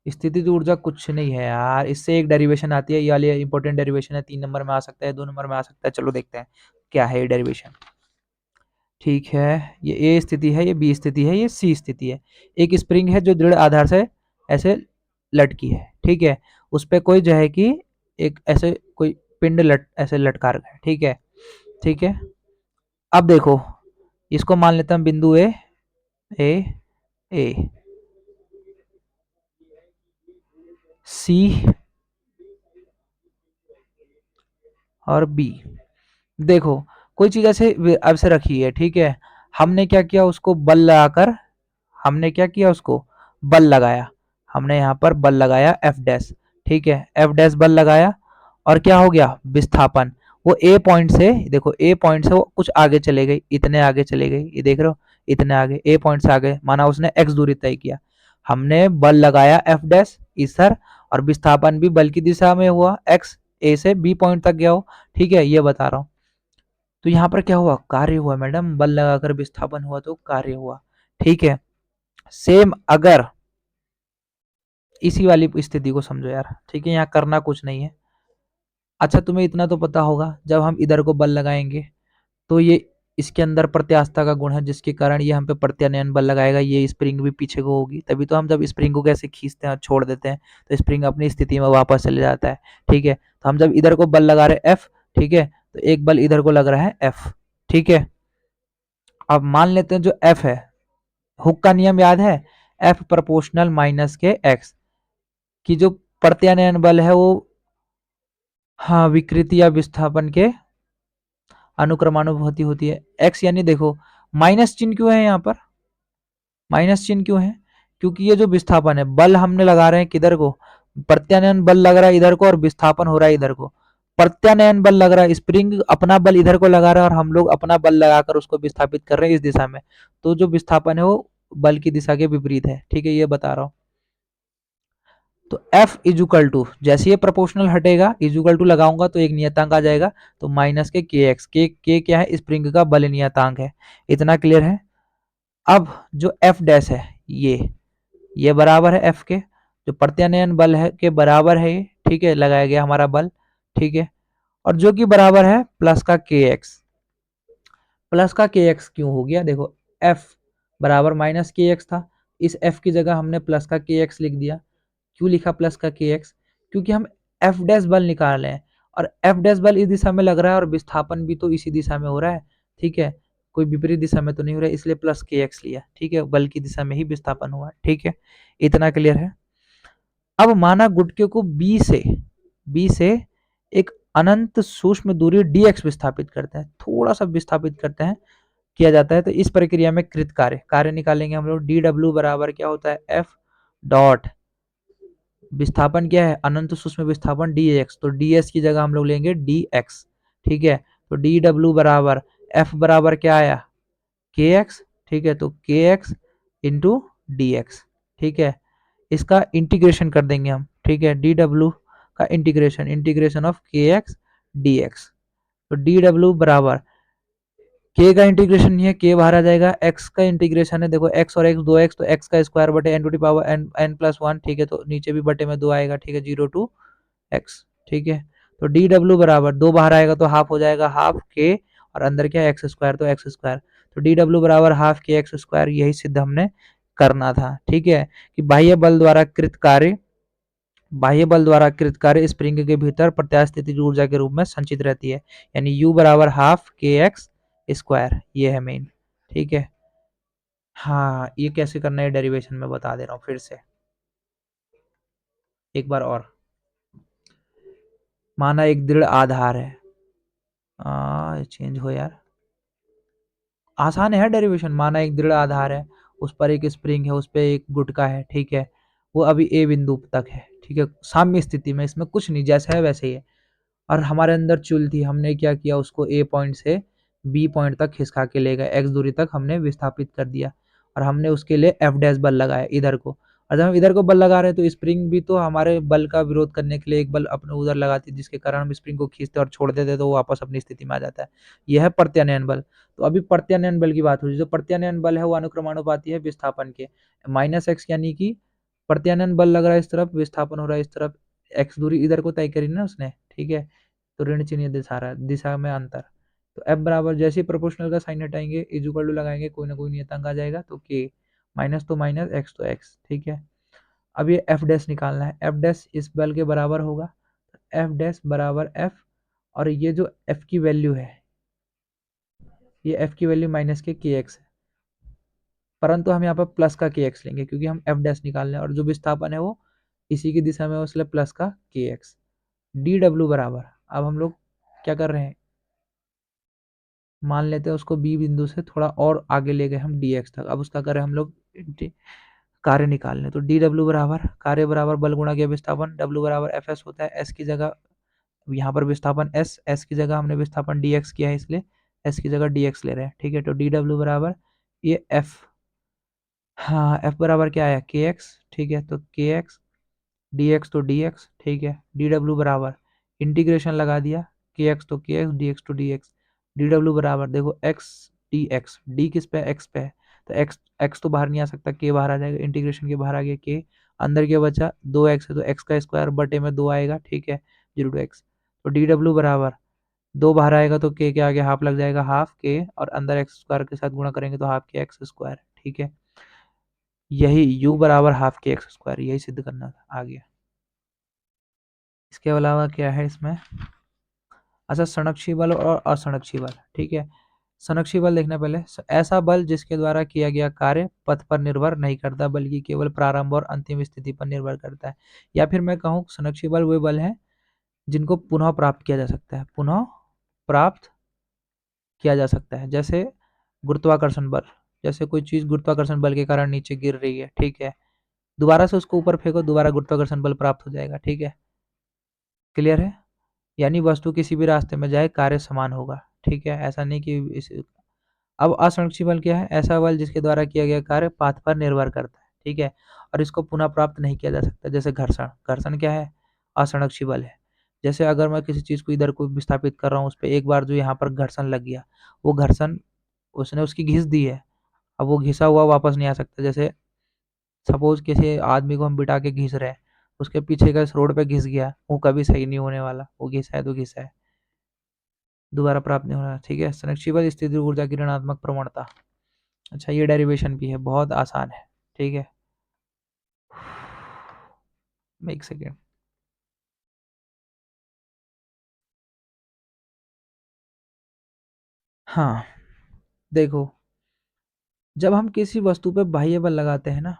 स्थिति तो ऊर्जा कुछ नहीं है यार, इससे एक डेरिवेशन आती है, ये वाली इंपॉर्टेंट डेरिवेशन है, 3 नंबर में आ सकता है, 2 नंबर में आ सकता है, चलो देखते हैं क्या है ये डेरिवेशन। ठीक है, ये ए स्थिति है, ये बी स्थिति है, ये सी स्थिति है। एक स्प्रिंग है जो दृढ़ आधार से ऐसे लटकी है, ठीक है, उस पे कोई जो है कि एक ऐसे कोई पिंड ऐसे लटका रखा है, ठीक है, ठीक है। अब देखो, इसको मान लेते हैं बिंदु ए, ए, ए, सी और बी। देखो कोई चीज ऐसे अब से रखी है, ठीक है, हमने क्या किया, उसको बल लगाकर, हमने क्या किया, उसको बल लगाया, हमने यहाँ पर बल लगाया एफ डैश, ठीक है, एफ डैश बल लगाया, और क्या हो गया, विस्थापन, वो ए पॉइंट से, देखो ए पॉइंट से वो कुछ आगे चले गई, इतने आगे चले गई, ये देख रहे हो, इतने आगे, ए पॉइंट से आगे, माना उसने एक्स दूरी तय किया, हमने बल लगाया एफ डैश इधर, और विस्थापन भी बल की दिशा में हुआ, एक्स ए से बी पॉइंट तक गया हो, ठीक है, ये बता रहा हूँ। तो यहाँ पर क्या हुआ, कार्य हुआ मैडम, बल लगाकर विस्थापन हुआ तो कार्य हुआ, ठीक है। सेम अगर इसी वाली स्थिति को समझो यार, ठीक है, यहाँ करना कुछ नहीं है। अच्छा तुम्हें इतना तो पता होगा, जब हम इधर को बल लगाएंगे तो ये इसके अंदर प्रत्यास्थता का गुण है, जिसके कारण ये हम पे प्रत्यानयन बल लगाएगा, ये स्प्रिंग भी पीछे को होगी, तभी तो हम जब स्प्रिंग को कैसे खींचते हैं और छोड़ देते हैं तो स्प्रिंग अपनी स्थिति में वापस चले जाता है, ठीक है। तो हम जब इधर को बल लगा रहे एफ, ठीक है, तो एक बल इधर को लग रहा है एफ, ठीक है। अब मान लेते हैं जो एफ है, हुक का नियम याद है, एफ प्रोपोर्शनल माइनस के एक्स, कि जो प्रत्यानयन बल है वो, हाँ, विकृति या विस्थापन के अनुक्रमानुपाती होती है, एक्स यानी देखो माइनस चिन्ह क्यों है यहाँ पर, माइनस चिन्ह क्यों है, क्योंकि ये जो विस्थापन है, बल हमने लगा रहे हैं किधर को, प्रत्यानयन बल लग रहा है इधर को, और विस्थापन हो रहा है इधर को, प्रत्यानयन बल लग रहा है, स्प्रिंग अपना बल इधर को लगा रहा है और हम लोग अपना बल लगाकर उसको विस्थापित कर रहे हैं इस दिशा में, तो जो विस्थापन है वो बल की दिशा के विपरीत है, ठीक है, ये बता रहा हूँ। तो F इजुकल टू, जैसे ये प्रोपोर्शनल हटेगा, इजुकल टू लगाऊंगा तो एक नियतांक आ जाएगा, तो माइनस के के एक्स, के क्या है, स्प्रिंग का बल नियतांक है, इतना क्लियर है। अब जो एफ डैश है, ये बराबर है एफ के, जो प्रत्यानयन बल है के बराबर है ये, ठीक है, लगाया गया हमारा बल, ठीक है, और जो कि बराबर है प्लस का के एक्स, प्लस का के एक्स क्यों हो गया, देखो एफ बराबर माइनस के एक्स था, इस एफ की जगह हमने प्लस का के एक्स लिख दिया, क्यों लिखा प्लस का के एक्स, क्योंकि हम एफ डैश बल निकाल रहे हैं, और एफ डैश बल इस दिशा में लग रहा है और विस्थापन भी तो इसी दिशा में हो रहा है, ठीक है, कोई विपरीत दिशा में तो नहीं हो रहा है, इसलिए प्लस के एक्स लिया, ठीक है, बल की दिशा में ही विस्थापन हुआ, ठीक है, इतना क्लियर है। अब माना गुटके को बी से एक अनंत सूक्ष्म दूरी dx विस्थापित करते हैं, थोड़ा सा विस्थापित करते हैं, किया जाता है, तो इस प्रक्रिया में कृत कार्य निकालेंगे हम लोग, डी डब्ल्यू बराबर क्या होता है, एफ डॉट विस्थापन क्या है, अनंत सूक्ष्म विस्थापन dx, तो ds की जगह हम लोग लेंगे dx, ठीक है। तो dw बराबर F बराबर क्या आया, kx, ठीक है। तो kx इंटू dx, ठीक है। इसका इंटीग्रेशन कर देंगे हम, ठीक है। dw का integration, integration of kx dx, तो dw बराबर k का इंटीग्रेशन नहीं है, k बाहर आ जाएगा, x का इंटीग्रेशन है, देखो x और x 2x, तो x का स्क्वायर बटे n to the power n plus one, ठीक है। तो नीचे भी बटे में 2 आएगा, ठीक है, 0 टू x, ठीक है। तो dw बराबर 2 बाहर आएगा तो हाफ हो जाएगा, हाफ k और अंदर क्या है एक्स स्क्वायर, तो एक्स स्क्वायर, तो dw बराबर हाफ k एक्स स्क्वायर, यही सिद्ध हमने करना था, ठीक है। कि बाह्य बल द्वारा कृत कार्य स्प्रिंग के भीतर प्रत्यास्थ स्थितिज ऊर्जा के रूप में संचित रहती है, यानी U बराबर हाफ के एक्स स्क्वायर, ये है मेन, ठीक है। हाँ, ये कैसे करना है डेरिवेशन में बता दे रहा हूँ फिर से एक बार और। माना एक दृढ़ आधार है, चेंज हो यार, आसान है डेरिवेशन। माना एक दृढ़ आधार है, उस पर एक स्प्रिंग है, उस पर एक गुटका है, ठीक है। वो अभी ए बिंदु तक है, ठीक है, साम्य स्थिति में, इसमें कुछ नहीं, जैसा है वैसे ही है। और हमारे अंदर चुल थी, हमने क्या किया, उसको ए पॉइंट से बी पॉइंट तक खिसका के ले गए, एक्स दूरी तक हमने विस्थापित कर दिया, और हमने उसके लिए एफ डैश बल लगाया इधर को। और जब हम इधर को बल लगा रहे हैं तो स्प्रिंग भी तो हमारे बल का विरोध करने के लिए एक बल अपने उधर लगाती है, जिसके कारण हम स्प्रिंग को खींचते और छोड़ देते तो वो वापस अपनी स्थिति में आ जाता है। यह है प्रत्यानयन बल। तो अभी प्रत्यानयन बल की बात हो रही है, जो प्रत्यानयन बल है वो अनुक्रमानुपाती है विस्थापन के, माइनस एक्स, यानी कि प्रत्यानयन बल लग रहा है इस तरफ, विस्थापन हो रहा है इस तरफ, एक्स दूरी इधर को तय करी ना उसने, ठीक है। तो ऋण चिन्ह दिखा रहा है, दिशा में अंतर। तो एफ बराबर जैसे ही प्रोपोर्शनल का साइन हटाएंगे, इज इक्वल टू लगाएंगे, कोई ना कोई नियतांक आ जाएगा, तो के, माइनस तो माइनस, एक्स तो एक्स, ठीक है। अब ये एफ डैश निकालना है, एफ डैश इस बल के बराबर होगा, एफ डैश बराबर एफ, और ये जो एफ की वैल्यू है, ये एफ की वैल्यू माइनस के एक्स है, परंतु हम यहाँ पर प्लस का के एक्स लेंगे क्योंकि हम एफ डैश निकाल रहे हैं, और जो विस्थापन है वो इसी की दिशा में है, इसलिए प्लस का के एक्स। डी डब्ल्यू बराबर, अब हम लोग क्या कर रहे हैं, मान लेते हैं उसको बी बिंदु से थोड़ा और आगे ले गए हम डी एक्स तक, अब उसका करें हम लोग कार्य निकाल लें, तो डी डब्ल्यू बराबर कार्य बराबर बल गुणा के विस्थापन, डब्ल्यू बराबर एफ एस होता है, एस की जगह यहाँ पर विस्थापन एस, एस की जगह हमने विस्थापन डी एक्स किया है, इसलिए एस की जगह डी एक्स ले रहे हैं, ठीक है। तो डी डब्ल्यू बराबर ये एफ, हाँ एफ बराबर क्या आया, के एक्स, ठीक है। तो के एक्स डी एक्स तो डी एक्स, ठीक है। डी डब्ल्यू बराबर इंटीग्रेशन लगा दिया, के एक्स तो के एक्स, डी एक्स तो डी एक्स, डी डब्ल्यू बराबर देखो एक्स डी एक्स, डी किस पे, एक्स पे है, तो एक्स एक्स तो बाहर नहीं आ सकता, के बाहर आ जाएगा, इंटीग्रेशन के बाहर आ गया के, अंदर क्या बचा 2x है, तो x का स्क्वायर बटे में 2 आएगा, ठीक है, 0 to x। तो डी डब्ल्यू बराबर 2 बाहर आएगा तो के आगे हाफ लग जाएगा, हाफ के, और अंदर एक्स स्क्वायर के साथ गुणा करेंगे तो हाफ के एक्स स्क्वायर, ठीक है। यही u बराबर हाफ के एक्स स्क्वायर, यही सिद्ध करना था, आ गया। इसके अलावा क्या है इसमें, अच्छा संरक्षी बल और असंरक्षी बल, ठीक है। संरक्षी बल देखना पहले, ऐसा बल जिसके द्वारा किया गया कार्य पथ पर निर्भर नहीं करता बल्कि केवल प्रारंभ और अंतिम स्थिति पर निर्भर करता है, या फिर मैं कहूँ संरक्षी बल वे बल हैं जिनको पुनः प्राप्त किया जा सकता है, पुनः प्राप्त किया जा सकता है, जैसे गुरुत्वाकर्षण बल, जैसे कोई चीज गुरुत्वाकर्षण बल के कारण नीचे गिर रही है, ठीक है, दोबारा से उसको ऊपर फेंको, दोबारा गुरुत्वाकर्षण बल प्राप्त हो जाएगा, ठीक है, क्लियर है। यानी वस्तु किसी भी रास्ते में जाए कार्य समान होगा, ठीक है, ऐसा नहीं कि इस। अब असंरक्षी बल क्या है, ऐसा बल जिसके द्वारा किया गया कार्य पाथ पर निर्भर करता है, ठीक है, और इसको पुनः प्राप्त नहीं किया जा सकता, जैसे घर्षण, घर्षण क्या है, असंरक्षी बल है। जैसे अगर मैं किसी चीज को इधर को विस्थापित कर रहा हूँ, उस पर एक बार जो यहाँ पर घर्षण लग गया, वो घर्षण उसने उसकी घिस दी है, अब वो घिसा हुआ वापस नहीं आ सकता। जैसे सपोज किसी आदमी को हम बिठा के घिस रहे हैं, उसके पीछे का इस रोड पे घिस गया, वो कभी सही नहीं होने वाला, वो घिसा है तो घिसा है, दोबारा प्राप्त नहीं होना, ठीक है। संरक्षिबल स्थिति ऊर्जा की ऋणात्मक प्रवणता, अच्छा ये डेरिवेशन भी है, बहुत आसान है, ठीक है। एक सेकेंड, हाँ देखो, जब हम किसी वस्तु पे बाह्य बल लगाते हैं ना,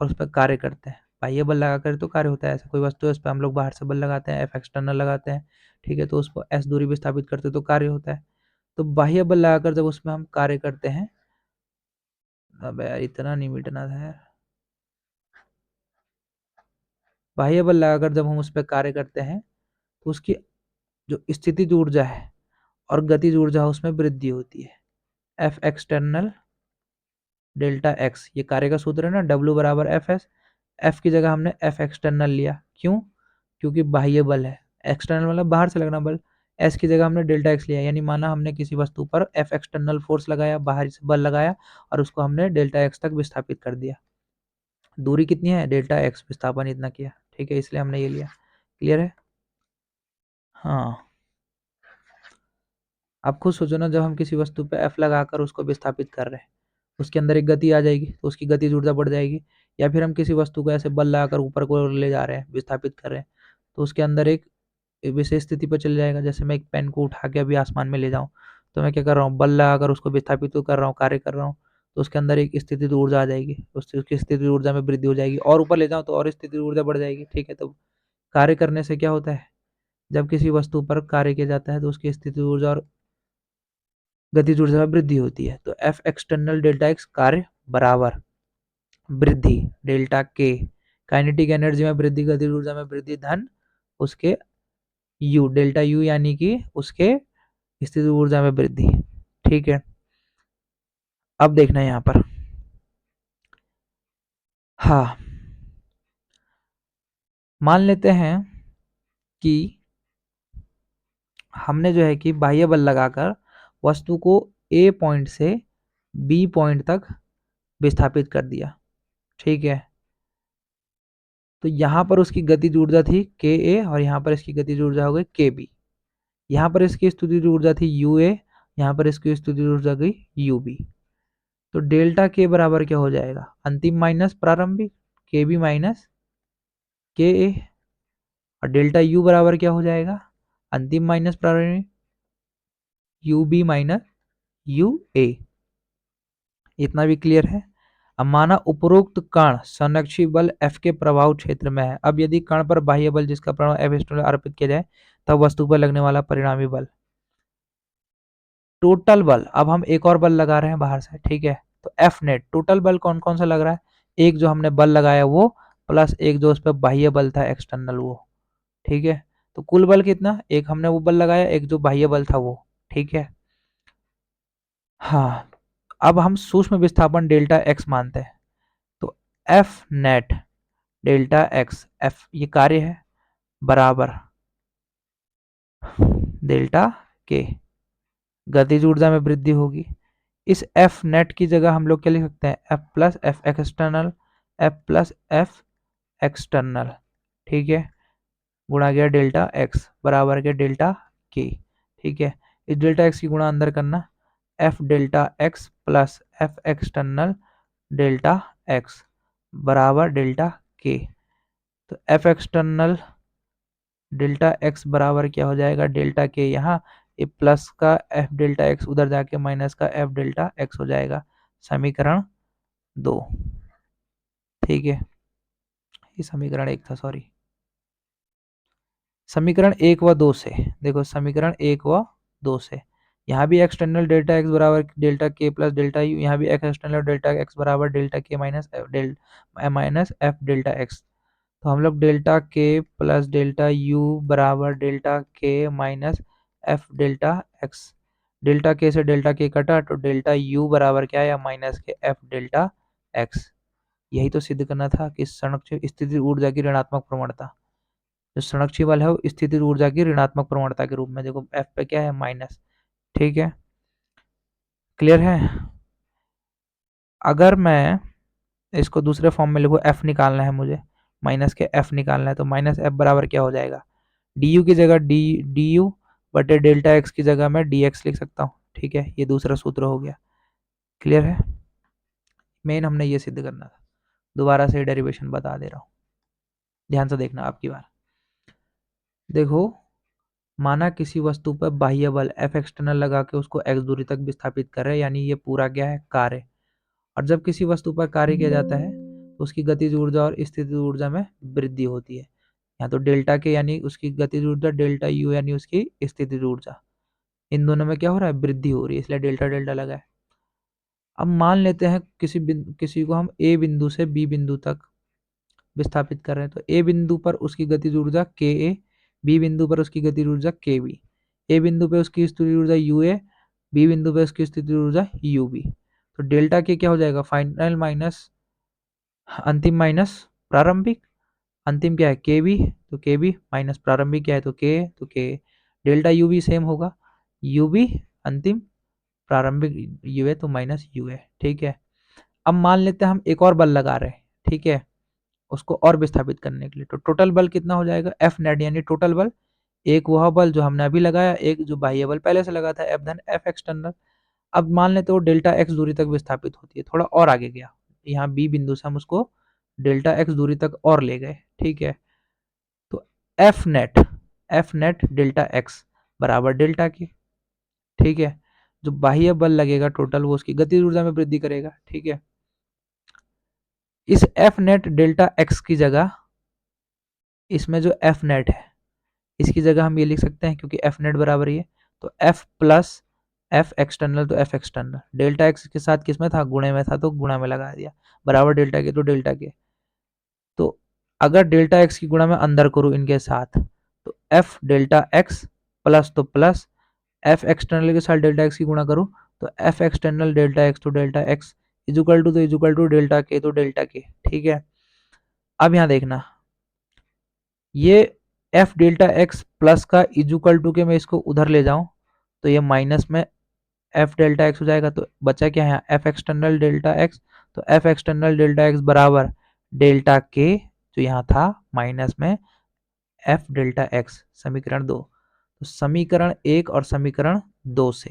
और उस पर कार्य करते हैं, बाह्य बल लगाकर तो कार्य होता है, ऐसा कोई वस्तु है उस पर हम लोग बाहर से बल लगाते हैं, एफ एक्सटर्नल लगाते हैं, ठीक है, तो उस पर एस दूरी विस्थापित करते हैं तो कार्य होता है। तो बाह्य बल लगाकर जब उसमें हम कार्य करते हैं, अब यार इतना नहीं मिटना था यार, बाह्य बल लगाकर जब हम उस पर कार्य करते हैं तो उसकी जो स्थितिज ऊर्जा है और गतिज ऊर्जा है उसमें वृद्धि होती है। एफ एक्सटर्नल डेल्टा एक्स, ये कार्य का सूत्र है ना, डब्ल्यू बराबर एफ एस। एफ की जगह हमने एफ एक्सटर्नल लिया, क्यों? क्योंकि बाह्य बल है, एक्सटर्नल मतलब बाहर से लगना बल। एस की जगह हमने डेल्टा एक्स लिया, यानी माना हमने किसी वस्तु पर एफ एक्सटर्नल फोर्स लगाया, बाहर से बल लगाया और उसको हमने डेल्टा एक्स तक विस्थापित कर दिया। दूरी कितनी है? डेल्टा एक्स, विस्थापन इतना किया, ठीक है, इसलिए हमने ये लिया। क्लियर है? हाँ, आप खुद सोचो ना, जब हम किसी वस्तु पे एफ लगाकर उसको विस्थापित कर रहे हैं, उसके अंदर एक गति आ जाएगी तो उसकी गतिज ऊर्जा बढ़ जाएगी। या फिर हम किसी वस्तु को ऐसे बल लगाकर ऊपर को ले जा रहे हैं, विस्थापित कर रहे हैं, तो उसके अंदर एक विशेष स्थिति पर चल जाएगा। जैसे मैं एक पेन को उठा के अभी आसमान में ले जाऊं, तो मैं क्या कर रहा हूँ? बल लगाकर उसको विस्थापित तो कर रहा हूँ, कार्य कर रहा हूँ, तो उसके अंदर एक स्थिति ऊर्जा आ जाएगी, उसकी स्थिति ऊर्जा में वृद्धि हो जाएगी। और ऊपर ले जाऊं तो और स्थिति ऊर्जा बढ़ जाएगी, ठीक है। तो कार्य करने से क्या होता है? जब किसी वस्तु पर कार्य किया जाता है तो उसकी स्थिति ऊर्जा और गतिज ऊर्जा में वृद्धि होती है। तो एफ एक्सटर्नल डेल्टा एक्स कार्य बराबर वृद्धि डेल्टा के, काइनेटिक एनर्जी में वृद्धि, गतिज ऊर्जा में वृद्धि, धन उसके यू, डेल्टा यू यानी कि उसके स्थिति ऊर्जा में वृद्धि। ठीक है, अब देखना है यहाँ पर। हाँ, मान लेते हैं कि हमने जो है कि बाह्य बल लगाकर वस्तु को ए पॉइंट से बी पॉइंट तक विस्थापित कर दिया, ठीक है। तो यहाँ पर उसकी गतिज ऊर्जा थी के ए और यहाँ पर इसकी गतिज ऊर्जा हो गई के बी। यहाँ पर इसकी स्थितिज ऊर्जा थी यू ए, यहाँ पर इसकी स्थितिज ऊर्जा गई यू बी। तो डेल्टा के बराबर क्या हो जाएगा? अंतिम माइनस प्रारंभिक, के बी माइनस के ए। और डेल्टा यू बराबर क्या हो जाएगा? अंतिम माइनस प्रारंभिक, you B minus U A. इतना भी क्लियर है? अब माना उपरोक्त कण संरक्षी बल F के प्रभाव क्षेत्र में है। अब यदि कण पर बाह्य बल जिसका प्रभाव F एक्सटर्नल अर्पित किया जाए तब वस्तु पर लगने वाला परिणामी बल, टोटल बल। अब हम एक और बल लगा रहे हैं बाहर से, ठीक है। तो F नेट, टोटल बल कौन कौन सा लग रहा है? एक जो हमने बल लगाया वो, प्लस एक जो उस पर बाह्य बल था एक्सटर्नल वो, ठीक है। तो कुल बल कितना? एक हमने वो बल लगाया, एक जो बाह्य बल था वो, ठीक है। हाँ, अब हम सूक्ष्म विस्थापन डेल्टा एक्स मानते हैं। तो F net delta x, F ये कार्य है, बराबर डेल्टा के, गतिज ऊर्जा में वृद्धि होगी। इस एफ नेट की जगह हम लोग क्या लिख सकते हैं? F plus F external, F plus F external, ठीक है, गुणा गया डेल्टा एक्स बराबर के डेल्टा के, ठीक है। इस डेल्टा एक्स की गुणा अंदर करना, F delta x plus F external delta x बराबर डेल्टा के। तो एफ एक्सटर्नल डेल्टा एक्स बराबर क्या हो जाएगा? डेल्टा के, यहाँ ये प्लस का एफ डेल्टा एक्स उधर जाके माइनस का एफ डेल्टा एक्स हो जाएगा, समीकरण 2, ठीक है। ये समीकरण 1 था, सॉरी। समीकरण 1 व 2 से देखो, समीकरण 1 व 2 से यहाँ भी एक्सटर्नल डेल्टा एक्स बराबर डेल्टा के प्लस डेल्टा यू, यहाँ भी एक्सटर्नल डेल्टा एक्स बराबर डेल्टा के माइनस एफ डेल्टा एक्स। तो हम लोग डेल्टा के प्लस डेल्टा यू बराबर डेल्टा के minus F delta x, delta के से डेल्टा के कटा तो डेल्टा यू बराबर क्या आया? माइनस के एफ डेल्टा एक्स। यही तो सिद्ध करना था कि संरक्षित स्थिति ऊर्जा की ऋणात्मक प्रवणता, जो संरक्षी बल है वो स्थिति ऊर्जा की ऋणात्मक प्रवणता के रूप में, देखो एफ पे क्या है? माइनस, ठीक है। क्लियर है? अगर मैं इसको दूसरे फॉर्म में लिखूँ, एफ निकालना है मुझे, माइनस के एफ निकालना है, तो माइनस एफ बराबर क्या हो जाएगा? डी यू की जगह डी यू बटे डेल्टा एक्स की जगह मैं डी एक्स लिख सकता हूँ, ठीक है। ये दूसरा सूत्र हो गया। क्लियर है? मेन हमने ये सिद्ध करना था, दोबारा से डेरिवेशन बता दे रहा हूँ, ध्यान से देखना आपकी बार। देखो, माना किसी वस्तु पर बाह्य बल एफ एक्सटर्नल लगा के उसको एक्स दूरी तक विस्थापित कर रहे हैं, यानी ये पूरा क्या है? कार्य। और जब किसी वस्तु पर कार्य किया जाता है तो उसकी गतिज ऊर्जा और स्थितिज ऊर्जा में वृद्धि होती है। यहाँ तो डेल्टा के यानी उसकी गतिज ऊर्जा, डेल्टा यू यानी उसकी स्थितिज ऊर्जा, इन दोनों में क्या हो रहा है? वृद्धि हो रही है, इसलिए डेल्टा डेल्टा लगा है। अब मान लेते हैं किसी को हम ए बिंदु से बी बिंदु तक विस्थापित कर रहे हैं। तो ए बिंदु पर उसकी गतिज ऊर्जा के ए, बी बिंदु पर उसकी गतिज ऊर्जा के बी, ए बिंदु पे उसकी स्थितिज ऊर्जा यू ए, बी बिंदु पे उसकी स्थितिज ऊर्जा यू बी। तो डेल्टा के क्या हो जाएगा, फाइनल माइनस अंतिम माइनस प्रारंभिक, अंतिम क्या है के बी, तो के बी माइनस प्रारंभिक क्या है तो के, डेल्टा यू बी सेम होगा, यू बी अंतिम प्रारंभिक यू है तो माइनस यू है। ठीक है, अब मान लेते हैं हम एक और बल लगा रहे हैं, ठीक है, उसको और विस्थापित करने के लिए। तो टोटल बल कितना हो जाएगा, एफ नेट यानी टोटल बल, एक वह बल जो हमने अभी लगाया, एक जो बाह्य बल पहले से लगा था एफ धन एफ एक्सटर्नल। अब मान लेते हो डेल्टा एक्स दूरी तक विस्थापित होती है, थोड़ा और आगे गया, यहाँ बी बिंदु से हम उसको डेल्टा एक्स दूरी तक और ले गए। ठीक है, तो एफ नेट डेल्टा एक्स बराबर डेल्टा के। ठीक है, जो बाह्य बल लगेगा टोटल वो उसकी गतिज ऊर्जा में वृद्धि करेगा। ठीक है, इस एफ नेट डेल्टा एक्स की जगह इसमें जो एफ नेट है इसकी जगह हम ये लिख सकते हैं, क्योंकि एफ नेट बराबर ये, तो एफ प्लस एफ एक्सटर्नल, तो एफ एक्सटर्नल डेल्टा एक्स के साथ किस में था, गुणे में था, तो गुणा में लगा दिया, बराबर डेल्टा के, तो डेल्टा के। तो अगर डेल्टा एक्स की गुणा में अंदर करूँ इनके साथ, तो एफ डेल्टा एक्स प्लस तो प्लस एफ एक्सटर्नल के साथ डेल्टा एक्स की गुणा करूँ तो एफ एक्सटर्नल डेल्टा एक्स तो डेल्टा एक्स इजुकल टू, तो इजुकल टू डेल्टा के तो डेल्टा के। ठीक है, अब यहाँ देखना, ये एफ डेल्टा एक्स प्लस का इजुकल टू के मैं इसको उधर ले जाऊं तो ये माइनस में एफ डेल्टा एक्स हो जाएगा, तो बचा क्या है एफ एक्सटर्नल डेल्टा एक्स, तो एफ एक्सटर्नल डेल्टा एक्स बराबर डेल्टा के जो यहाँ था माइनस में एफ डेल्टा एक्स, समीकरण 2। तो समीकरण 1 और समीकरण 2 से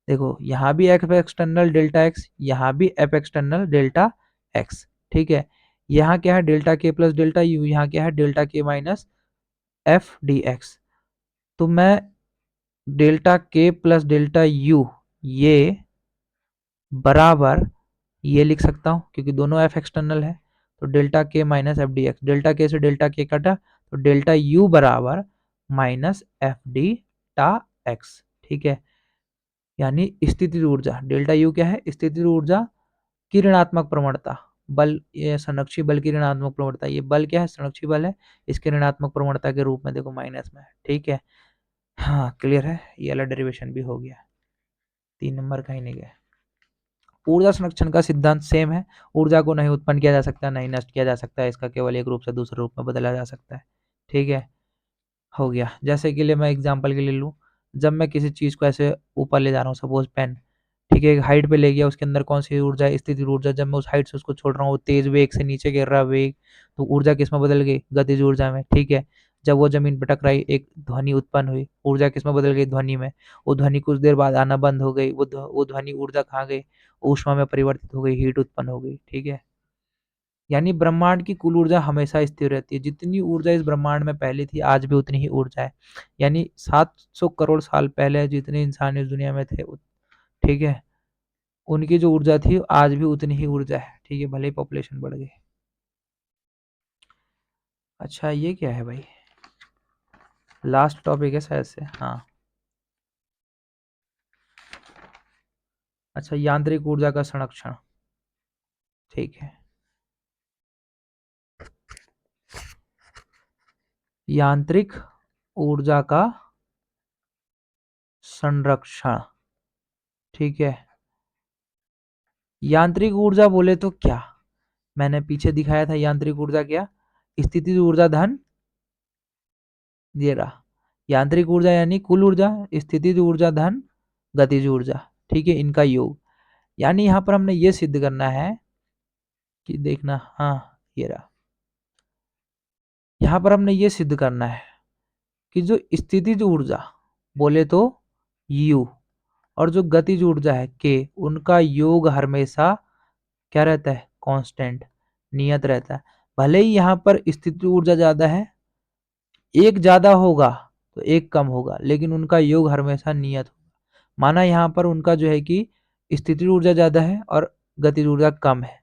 देखो यहाँ भी एफ एक्सटर्नल डेल्टा एक्स, यहाँ भी एफ एक्सटर्नल डेल्टा एक्स। ठीक है, यहाँ क्या है डेल्टा के प्लस डेल्टा यू, यहाँ क्या है डेल्टा के माइनस एफ डी एक्स। तो मैं डेल्टा के प्लस डेल्टा यू ये बराबर ये लिख सकता हूँ, क्योंकि दोनों एफ एक्सटर्नल है, तो डेल्टा के minus F D x, delta के से डेल्टा के कटा तो डेल्टा यू बराबर माइनस एफ डी टा एक्स। ठीक है, यानी स्थितिज ऊर्जा डेल्टा यू क्या है, स्थितिज ऊर्जा की ऋणात्मक प्रवणता, बल ये संरक्षी बल की ऋणात्मक प्रवणता, ये बल क्या है संरक्षी बल है, इसके ऋणात्मक प्रवणता के रूप में देखो माइनस में है। ठीक है, हाँ क्लियर है, ये वाला डेरिवेशन भी हो गया, 3 नंबर कहीं नहीं गया। ऊर्जा संरक्षण का सिद्धांत सेम है, ऊर्जा को नहीं उत्पन्न किया जा सकता नहीं नष्ट किया जा सकता है, इसका केवल एक रूप से दूसरे रूप में बदला जा सकता है। ठीक है, हो गया। जैसे कि लिए मैं एग्जांपल के लिए लूँ, जब मैं किसी चीज़ को ऐसे ऊपर ले जा रहा हूँ, सपोज पेन, ठीक है, एक हाइट पे ले गया, उसके अंदर कौन सी ऊर्जा है, स्थितिज ऊर्जा, जब मैं उस हाइट से उसको छोड़ रहा हूँ तेज वेग से नीचे गिर रहा वेग, तो ऊर्जा किस में बदल गई, गतिज ऊर्जा में। ठीक है, जब वो जमीन पर टकराई एक ध्वनि उत्पन्न हुई, ऊर्जा किस में बदल गई, ध्वनि में। वो ध्वनि कुछ देर बाद आना बंद हो गई, वो ध्वनि ऊर्जा कहाँ गई, ऊष्मा में परिवर्तित हो गई, हीट उत्पन्न हो गई। ठीक है, यानी ब्रह्मांड की कुल ऊर्जा हमेशा स्थिर रहती है, जितनी ऊर्जा इस ब्रह्मांड में पहले थी आज भी उतनी ही ऊर्जा है, यानी 700 करोड़ साल पहले जितने इंसान इस दुनिया में थे, ठीक है, उनकी जो ऊर्जा थी आज भी उतनी ही ऊर्जा है। ठीक है, भले ही पॉपुलेशन बढ़ गई। अच्छा ये क्या है भाई, लास्ट टॉपिक है शायद से, हाँ। अच्छा, यांत्रिक ऊर्जा का संरक्षण। ठीक है, यांत्रिक ऊर्जा का संरक्षण। ठीक है, यांत्रिक ऊर्जा बोले तो क्या, मैंने पीछे दिखाया था यांत्रिक ऊर्जा क्या, स्थितिज ऊर्जा धन ये रहा, यांत्रिक ऊर्जा यानी कुल ऊर्जा, स्थितिज ऊर्जा धन गतिज ऊर्जा। ठीक है, इनका योग, यानी यहां पर हमने ये सिद्ध करना है कि देखना, हाँ ये रहा, यहां पर हमने ये सिद्ध करना है कि जो स्थितिज ऊर्जा बोले तो U और जो गतिज ऊर्जा है K, उनका योग हमेशा क्या रहता है, कांस्टेंट, नियत रहता है। भले ही यहाँ पर स्थितिज ऊर्जा ज्यादा है, एक ज्यादा होगा तो एक कम होगा, लेकिन उनका योग हमेशा नियत होगा। माना यहाँ पर उनका जो है कि स्थितिज ऊर्जा ज्यादा है और गतिज ऊर्जा कम है,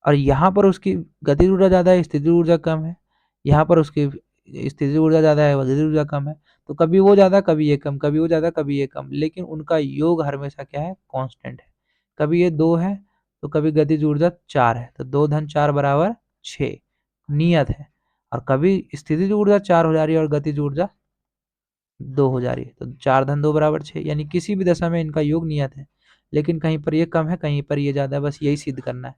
और यहाँ पर उसकी गतिज ऊर्जा ज्यादा है स्थितिज ऊर्जा कम है, यहाँ पर उसकी स्थितिज ऊर्जा ज्यादा है गतिज ऊर्जा कम है, तो कभी वो ज्यादा कभी ये कम, कभी वो ज्यादा कभी ये कम, लेकिन उनका योग हमेशा क्या है, कांस्टेंट है। कभी ये 2 है तो कभी गतिज ऊर्जा 4 है, तो 2 धन 4 बराबर 6। नियत है, और कभी स्थितिज ऊर्जा 4 हो जा रही है और गतिज ऊर्जा 2 हो जा रही है, तो 4 धन 2 बराबर 6, यानी किसी भी दशा में इनका योग नियत है, लेकिन कहीं पर ये कम है, कहीं पर ये ज़्यादा है, बस यही सिद्ध करना है,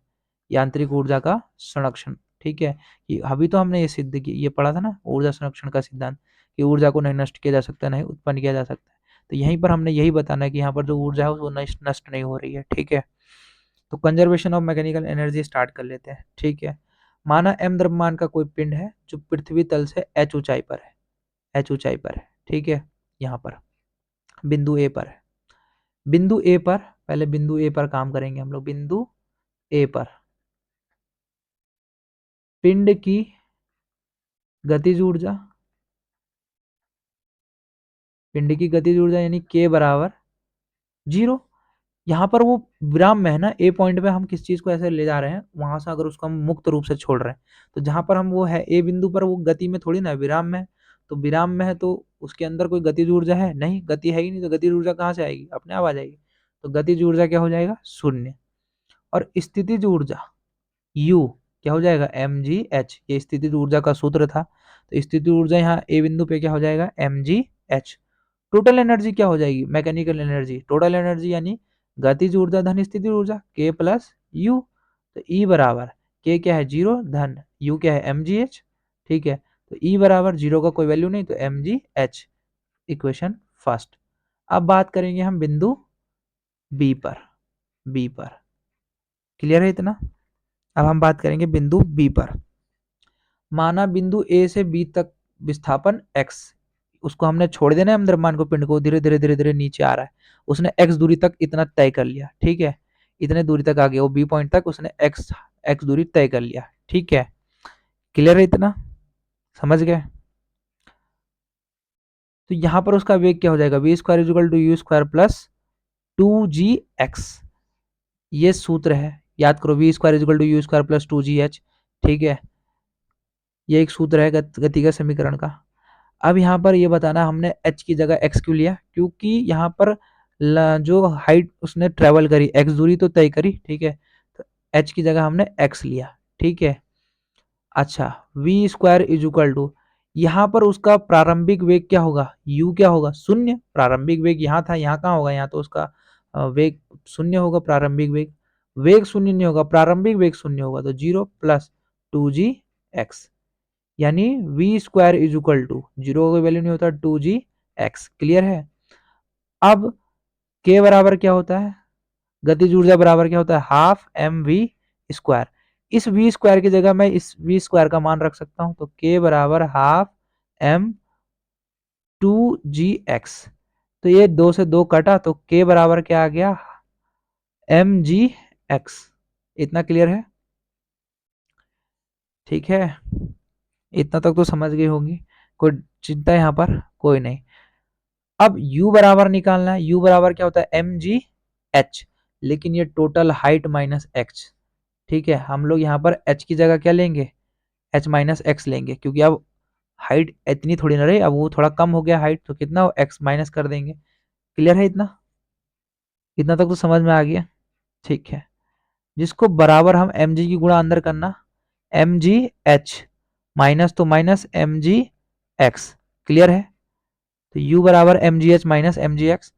यांत्रिक ऊर्जा का संरक्षण। ठीक है, कि अभी तो हमने ये सिद्ध की, ये पढ़ा था ना ऊर्जा संरक्षण का सिद्धांत, कि ऊर्जा को नहीं नष्ट किया जा सकता, नहीं उत्पन्न किया जा सकता है। तो यहीं पर हमने यही बताना है कि यहाँ पर जो ऊर्जा है वो नष्ट नहीं हो रही है। ठीक है, तो conservation of mechanical energy start कर लेते हैं। ठीक है, माना m द्रव्यमान का कोई पिंड है जो पृथ्वी तल से h ऊंचाई पर है, h ऊंचाई पर है। ठीक है, यहाँ पर बिंदु ए पर है, बिंदु ए पर, पहले बिंदु ए पर काम करेंगे हम लोग। बिंदु ए पर पिंड की गतिज ऊर्जा, पिंड की गतिज ऊर्जा यानी k बराबर 0। यहाँ पर वो विराम में है ना, ए पॉइंट पे हम किस चीज को ऐसे ले जा रहे हैं, वहां से अगर उसको हम मुक्त रूप से छोड़ रहे हैं, तो जहां पर हम वो है ए बिंदु पर, वो गति में थोड़ी ना, विराम में है। तो विराम में है तो उसके अंदर कोई गतिज ऊर्जा है नहीं, गति है ही नहीं, तो गतिज ऊर्जा कहाँ से आएगी, अपने आप आ जाएगी। तो गतिज ऊर्जा क्या हो जाएगा, शून्य। और स्थितिज ऊर्जा U क्या हो जाएगा, mgh, ये स्थितिज ऊर्जा का सूत्र था। तो स्थितिज ऊर्जा यहाँ ए बिंदु पे क्या हो जाएगा, mgh। टोटल एनर्जी क्या हो जाएगी, मैकेनिकल एनर्जी, टोटल एनर्जी यानी गतिज ऊर्जा धन स्थितिज ऊर्जा k प्लस यू। तो E बराबर k क्या है 0 धन U क्या है mgh। ठीक है, तो E बराबर 0 का कोई वैल्यू नहीं, तो mgh, इक्वेशन फर्स्ट। अब बात करेंगे हम बिंदु B पर, B पर क्लियर है इतना। अब हम बात करेंगे बिंदु B पर। माना बिंदु A से B तक विस्थापन x, उसको हमने छोड़ देना है, हम द्रव्यमान को, पिंड को, धीरे धीरे धीरे धीरे नीचे आ रहा है, उसने x दूरी तक इतना तय कर लिया। ठीक है, इतने दूरी तक आ गया वो, B पॉइंट तक उसने x दूरी तय कर लिया। ठीक है, क्लियर है इतना, समझ गए। तो यहाँ पर उसका वेग क्या हो जाएगा, v square equal to u square plus 2gx, ये सूत्र है, याद करो, v square equal to u square plus 2gh। ठीक है, ये एक सूत्र है गति का समीकरण का। अब यहाँ पर ये बताना हमने h की जगह x क्यों लिया, क्योंकि यहाँ पर जो हाइट उसने ट्रेवल करी, x दूरी तो तय करी। ठीक है, तो h की जगह हमने x लिया। ठीक है, अच्छा, v square is equal to, यहाँ पर उसका प्रारंभिक वेग क्या होगा, u क्या होगा, शून्य। प्रारंभिक वेग यहाँ था, यहाँ कहाँ होगा, यहाँ तो उसका वेग शून्य होगा। प्रारंभिक वेग, वेग शून्य नहीं होगा, प्रारंभिक वेग शून्य होगा, तो 0 प्लस 2gx, यानी v square is equal to, 0 का वैल्यू नहीं होता, 2gx। क्लियर है। अब k बराबर क्या होता है, गतिज ऊर्जा बराबर क्या होता है, हाफ एम वी स्क्वायर। इस v स्क्वायर की जगह मैं इस v स्क्वायर का मान रख सकता हूं, तो k बराबर हाफ m 2gx। तो ये 2 से 2 कटा, तो k बराबर क्या आ गया, mgx। इतना क्लियर है, ठीक है, इतना तक तो समझ गई होंगी, कोई चिंता यहाँ पर कोई नहीं। अब u बराबर निकालना है, u बराबर क्या होता है, mgh, लेकिन ये टोटल हाइट माइनस x। ठीक है, हम लोग यहाँ पर h की जगह क्या लेंगे, h माइनस एक्स लेंगे, क्योंकि अब हाइट इतनी थोड़ी ना रही, अब वो थोड़ा कम हो गया हाइट, तो कितना x माइनस कर देंगे। क्लियर है इतना, इतना तक तो समझ में आ गया। ठीक है, जिसको बराबर हम mg की गुणा अंदर करना, mgh माइनस तो माइनस mgx। क्लियर है, तो u बराबर mgh माइनस mgx।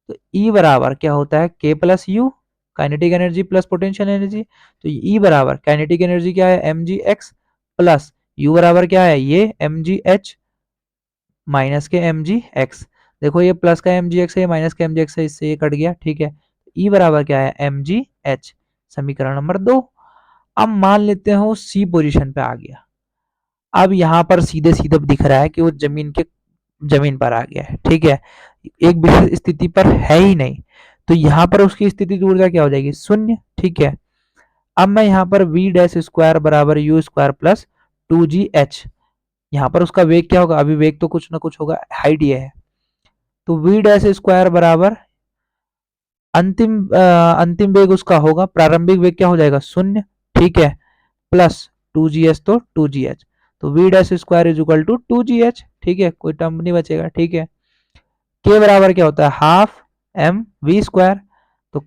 तो E बराबर क्या होता है, k plus you, kinetic energy plus potential energy. तो E बराबर काइनेटिक एनर्जी क्या है, mgx प्लस u बराबर क्या है, ये mgh माइनस के mgx। देखो ये प्लस का mgx है, माइनस का mgx है, इससे ये कट गया। ठीक है, E बराबर क्या है, mgh, समीकरण नंबर 2। अब मान लेते हैं वो सी पोजीशन पे आ गया। अब यहाँ पर सीधे सीधे दिख रहा है कि वो जमीन पर आ गया है। ठीक है, एक विशेष स्थिति पर है ही नहीं, तो यहाँ पर उसकी स्थिति ऊर्जा क्या हो जाएगी, शून्य। ठीक है, अब मैं यहाँ पर v डैश स्क्वायर बराबर यू स्क्वायर प्लस 2gh, यहाँ पर उसका वेग क्या होगा, अभी वेग तो कुछ ना कुछ होगा, हाइट ये है, तो v डैश स्क्वायर बराबर अंतिम वेग उसका होगा, प्रारंभिक वेग क्या हो जाएगा, शून्य। ठीक है, प्लस 2gh, तो 2gh, तो v dash square is equal to 2gh। ठीक है, कोई टर्म नहीं बचेगा। ठीक है, k बराबर क्या होता है, हाफ m v स्क्वायर, तो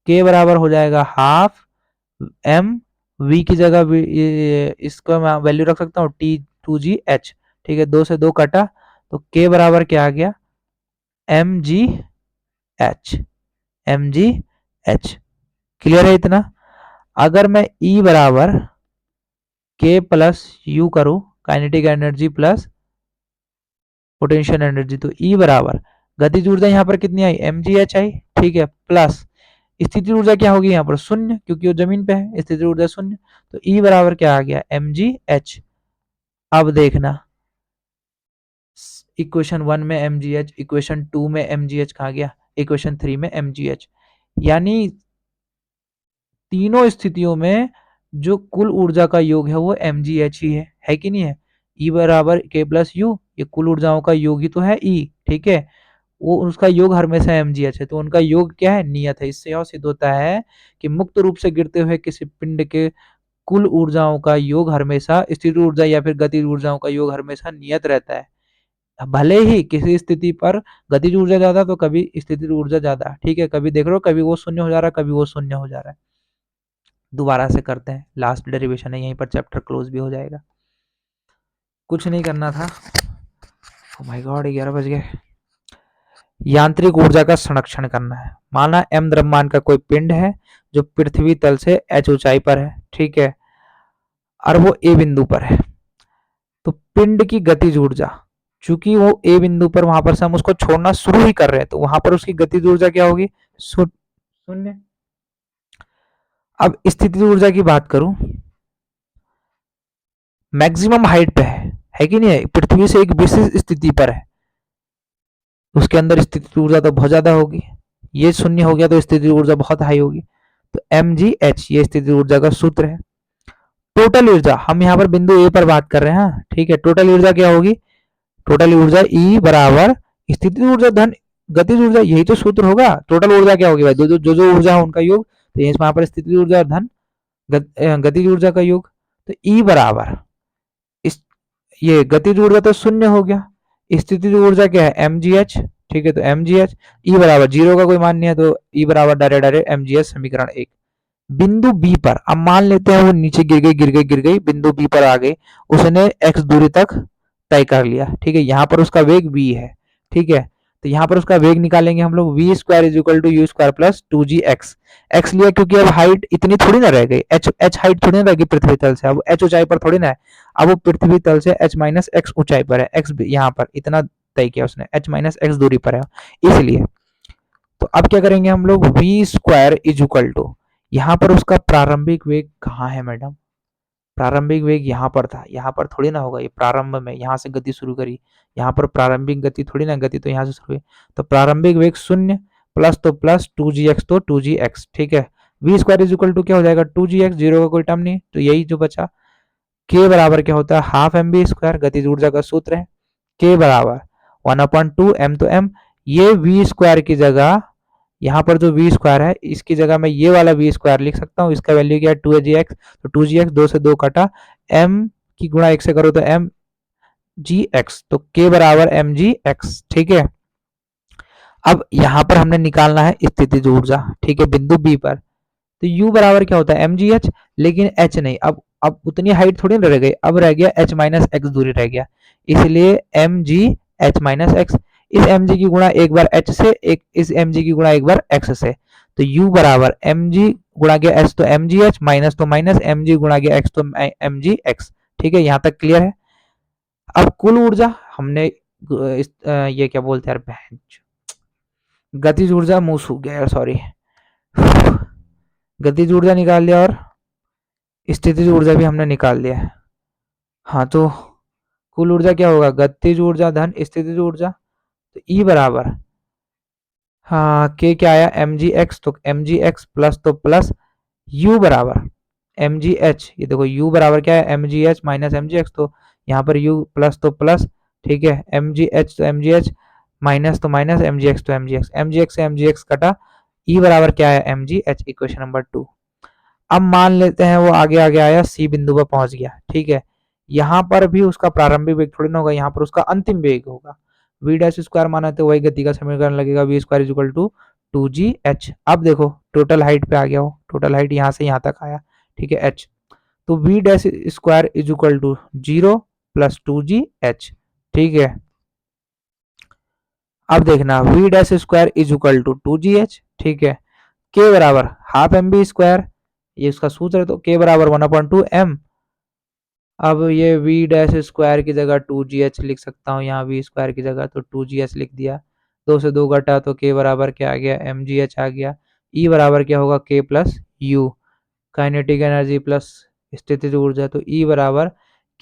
k बराबर हो जाएगा हाफ m v की जगह इसको मैं वैल्यू रख सकता हूँ T2GH। ठीक है, 2 से 2 कटा तो k बराबर क्या आ गया, mgh। mgh क्लियर है इतना। अगर मैं E बराबर k प्लस u करूं, kinetic energy plus potential energy, तो E बराबर गतिज ऊर्जा यहाँ पर कितनी आई, mgh आई। ठीक है, प्लस स्थिति ऊर्जा क्या होगी यहाँ पर, शून्य, क्योंकि वो जमीन पे है, स्थिति ऊर्जा शून्य। तो E बराबर क्या आ गया, mgh। अब देखना, इक्वेशन 1 में mgh, इक्वेशन 2 में mgh कहा गया, इक्वेशन 3 में mgh, यानी तीनों स्थितियों में जो कुल ऊर्जा का योग है वो mgh ही है कि नहीं है। E बराबर k प्लस यू, ये कुल ऊर्जाओं का योग ही तो है E। ठीक है, वो उसका योग हमेशा mgh है, तो उनका योग क्या है, नियत है। इससे यह सिद्ध होता है कि मुक्त रूप से गिरते हुए किसी पिंड के कुल ऊर्जाओं का योग हमेशा, स्थिर ऊर्जा या फिर गतिज ऊर्जाओं का योग हमेशा नियत रहता है। भले ही किसी स्थिति पर गतिज ऊर्जा ज्यादा तो कभी स्थिति ऊर्जा ज्यादा। ठीक है, कभी देख रहे हो कभी वो शून्य हो जा रहा है, कभी वो शून्य हो जा रहा है। दोबारा से करते हैं, लास्ट डेरिवेशन है, यहीं पर चैप्टर क्लोज भी हो जाएगा। कुछ नहीं करना था। ओह माय गॉड, 11 बज गए। यांत्रिक ऊर्जा का संरक्षण करना है। माना m द्रव्यमान का कोई पिंड है जो पृथ्वी तल से h ऊंचाई पर है। ठीक है, और वो a बिंदु पर है। तो पिंड की गतिज ऊर्जा, चूंकि वो a बिंदु पर, वहां पर से हम उसको छोड़ना शुरू ही कर रहे हैं, तो वहां पर उसकी गतिज ऊर्जा क्या होगी, शून्य। अब स्थिति ऊर्जा की बात करूं, मैक्सिमम हाइट पे है कि नहीं है, पृथ्वी से एक विशेष स्थिति पर है, उसके अंदर स्थिति ऊर्जा तो बहुत ज्यादा होगी। ये शून्य हो गया तो स्थिति ऊर्जा बहुत हाई होगी। तो mgh ये स्थिति ऊर्जा का सूत्र है। टोटल ऊर्जा, हम यहाँ पर बिंदु ए पर बात कर रहे हैं। ठीक है, टोटल ऊर्जा क्या होगी, टोटल ऊर्जा E बराबर स्थिति ऊर्जा धन गतिज ऊर्जा, यही तो सूत्र होगा। टोटल ऊर्जा क्या होगी भाई, जो ऊर्जा है उनका योग, तो यहाँ पर स्थिति ऊर्जा धन गतिज ऊर्जा का योग। तो E बराबर इस, ये गतिज ऊर्जा तो शून्य हो गया, स्थिति ऊर्जा क्या है mgh। ठीक है, तो mgh, E बराबर 0 का कोई मान नहीं है, तो E बराबर डायरेक्ट डायरेक्ट mgh, समीकरण 1। बिंदु बी पर, अब मान लेते हैं वो नीचे गिर गई, बिंदु बी पर आ गई, उसने x दूरी तक तय कर लिया। ठीक है, यहाँ पर उसका वेग v है। ठीक है, तो यहाँ पर उसका वेग निकालेंगे हम लोग, v square is equal to u square plus 2gx। X लिया क्योंकि अब हाइट इतनी थोड़ी ना रह गई, h हाइट थोड़ी ना रहेगी पृथ्वी तल से, अब h ऊंचाई पर थोड़ी ना है, अब वो पृथ्वी तल से h माइनस एक्स ऊंचाई पर है, x यहाँ पर इतना तय किया उसने, h माइनस एक्स दूरी पर है इसलिए। तो अब क्या करेंगे हम लोग, v square is equal to, यहाँ पर उसका प्रारंभिक वेग कहाँ है मैडम, प्रारंभिक वेग यहाँ पर था, यहाँ पर थोड़ी ना होगा, ये प्रारंभ में यहाँ से गति शुरू करी, यहाँ पर प्रारंभिक गति थोड़ी ना, गति तो यहाँ से शुरू हुई, तो प्रारंभिक वेग शून्य, प्लस तो प्लस 2gx तो 2gx। ठीक है, v square is equal to क्या हो जाएगा 2gx, जीरो का कोई टर्म नहीं, तो यही जो बचा। के बराबर क्या होता है, हाफ एम बी स्क्वायर, गतिज ऊर्जा का सूत्र है। के बराबर 1/2 m, तो m, ये वी स्क्वायर की जगह, यहाँ पर जो वी स्क्वायर है इसकी जगह मैं ये वाला वी स्क्वायर लिख सकता हूँ, इसका वैल्यू क्या है 2gx, तो 2gx 2 से 2 कटा, m की गुणा 1 से करो तो m जी एक्स, तो k बराबर एम जी एक्स। ठीक है, अब यहाँ पर हमने निकालना है स्थितिज ऊर्जा। ठीक है, बिंदु बी पर, तो u बराबर क्या होता है एम जी एच, लेकिन h नहीं, अब उतनी हाइट थोड़ी ना रह गई, अब रह गया h माइनस एक्स दूरी रह गया, इसलिए m g h minus x, इस एम जी की गुणा एक बार h से, एक इस एम जी की गुणा एक बार x से, तो u बराबर एम जी गुणा गया h तो एम जी एच, माइनस तो माइनस, एम जी गुणा गया x तो एम जी एक्स। ठीक है, यहाँ तक क्लियर है। अब कुल ऊर्जा हमने ये क्या बोलते हैं यार, गतिज ऊर्जा, मुंह सूख गया यार, सॉरी, गतिज ऊर्जा निकाल लिया और स्थितिज ऊर्जा भी हमने निकाल लिया है। हाँ, तो कुल ऊर्जा क्या होगा, गतिज ऊर्जा धन स्थितिज ऊर्जा, तो E बराबर, हाँ के क्या आया एम जी एक्स, तो एम जी एक्स प्लस तो प्लस U बराबर एम जी एच, ये देखो U बराबर क्या है m g h minus m g x, तो यहाँ पर U प्लस तो प्लस। ठीक है, एम जी एच तो एम जी एच, माइनस तो माइनस, एम जी एक्स तो m g x, m g x से एम जी एक्स कटा, E बराबर क्या है m g h, equation number 2। अब मान लेते हैं वो आगे आगे आया, सी बिंदु पर पहुंच गया। ठीक है, यहाँ पर भी उसका प्रारंभिक वेग थोड़ी ना होगा, यहाँ पर उसका अंतिम वेग होगा, वी डैश स्क्वायर माना तो वही गति का समीकरण लगेगा, v square is equal to 2gh। अब देखो टोटल हाइट पे आ गया हो, टोटल हाइट यहाँ से यहाँ तक आया। ठीक है, h, तो v dash square is equal to 0 plus 2gh। ठीक है, अब देखना v dash square is equal to 2gh। ठीक है, के बराबर हाफ एम बी स्क्वायर, ये इसका सूत्र है, तो के बराबर 1/2 m। अब ये वी डैश स्क्वायर की जगह 2gh लिख सकता हूँ, यहाँ वी स्क्वायर की जगह तो 2gh लिख दिया। 2 से 2 घटा तो के बराबर क्या आ गया, mgh आ गया। ई बराबर क्या होगा, के plus you, kinetic energy plus स्थितिज ऊर्जा। तो ई बराबर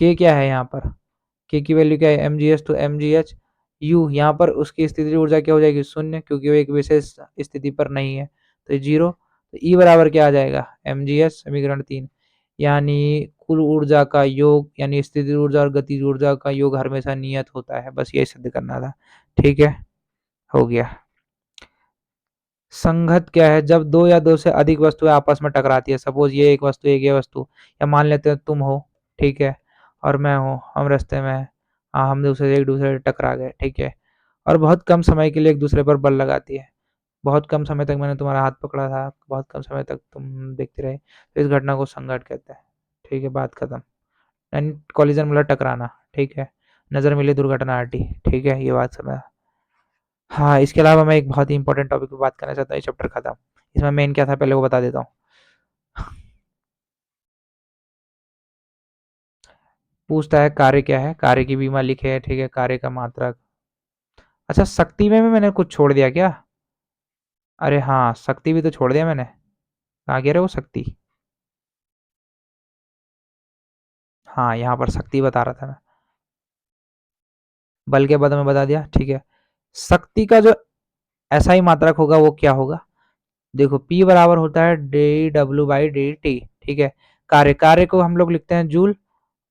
के क्या है यहाँ पर, के की वैल्यू क्या है, एम जी एच, तो एम जी एच यू यहाँ पर उसकी स्थिति ऊर्जा क्या हो जाएगी, शून्य, क्योंकि वो एक विशेष स्थिति पर नहीं है, तो जीरो। तो ई बराबर क्या आ जाएगा, एम जी एच समीकरण 3, यानी कुल ऊर्जा का योग, यानी स्थिति ऊर्जा और गतिज ऊर्जा का योग हमेशा नियत होता है। बस ये सिद्ध करना था। ठीक है, हो गया। संघत क्या है, जब दो या दो से अधिक वस्तुएं आपस में टकराती है। सपोज ये एक वस्तु, एक ये वस्तु, या मान लेते हैं तुम हो, ठीक है, और मैं हूँ, हम रास्ते में हैं, हाँ, हम दूसरे एक दूसरे से टकरा गए, ठीक है, और बहुत कम समय के लिए एक दूसरे पर बल लगाती है। बहुत कम समय तक मैंने तुम्हारा हाथ पकड़ा था, बहुत कम समय तक तुम देखते रहे, तो इस घटना को संघट कहते हैं। ठीक है, बात खत्म। यानी कॉलिजन मतलब टकराना। ठीक है, नजर मिली दुर्घटना हटी। ठीक है, ये बात समझ। हाँ, इसके अलावा मैं एक बहुत ही इंपॉर्टेंट टॉपिक पे बात करना चाहता हूँ, ये चैप्टर खत्म। इसमें मेन क्या था पहले वो बता देता हूँ। पूछता है कार्य क्या है, कार्य की बीमा लिखे है। ठीक है, कार्य का मात्रक। अच्छा, शक्ति में भी मैंने कुछ छोड़ दिया क्या? अरे हाँ, शक्ति भी तो छोड़ दिया मैंने। कहाँ गया रे वो शक्ति? हाँ, यहाँ पर शक्ति बता रहा था मैं, बल के पद में बता दिया। ठीक है, शक्ति का जो ऐसा ही मात्रक होगा वो क्या होगा, देखो P बराबर होता है d W by d T. ठीक है, कार्य, कार्य को हम लोग लिखते हैं जूल,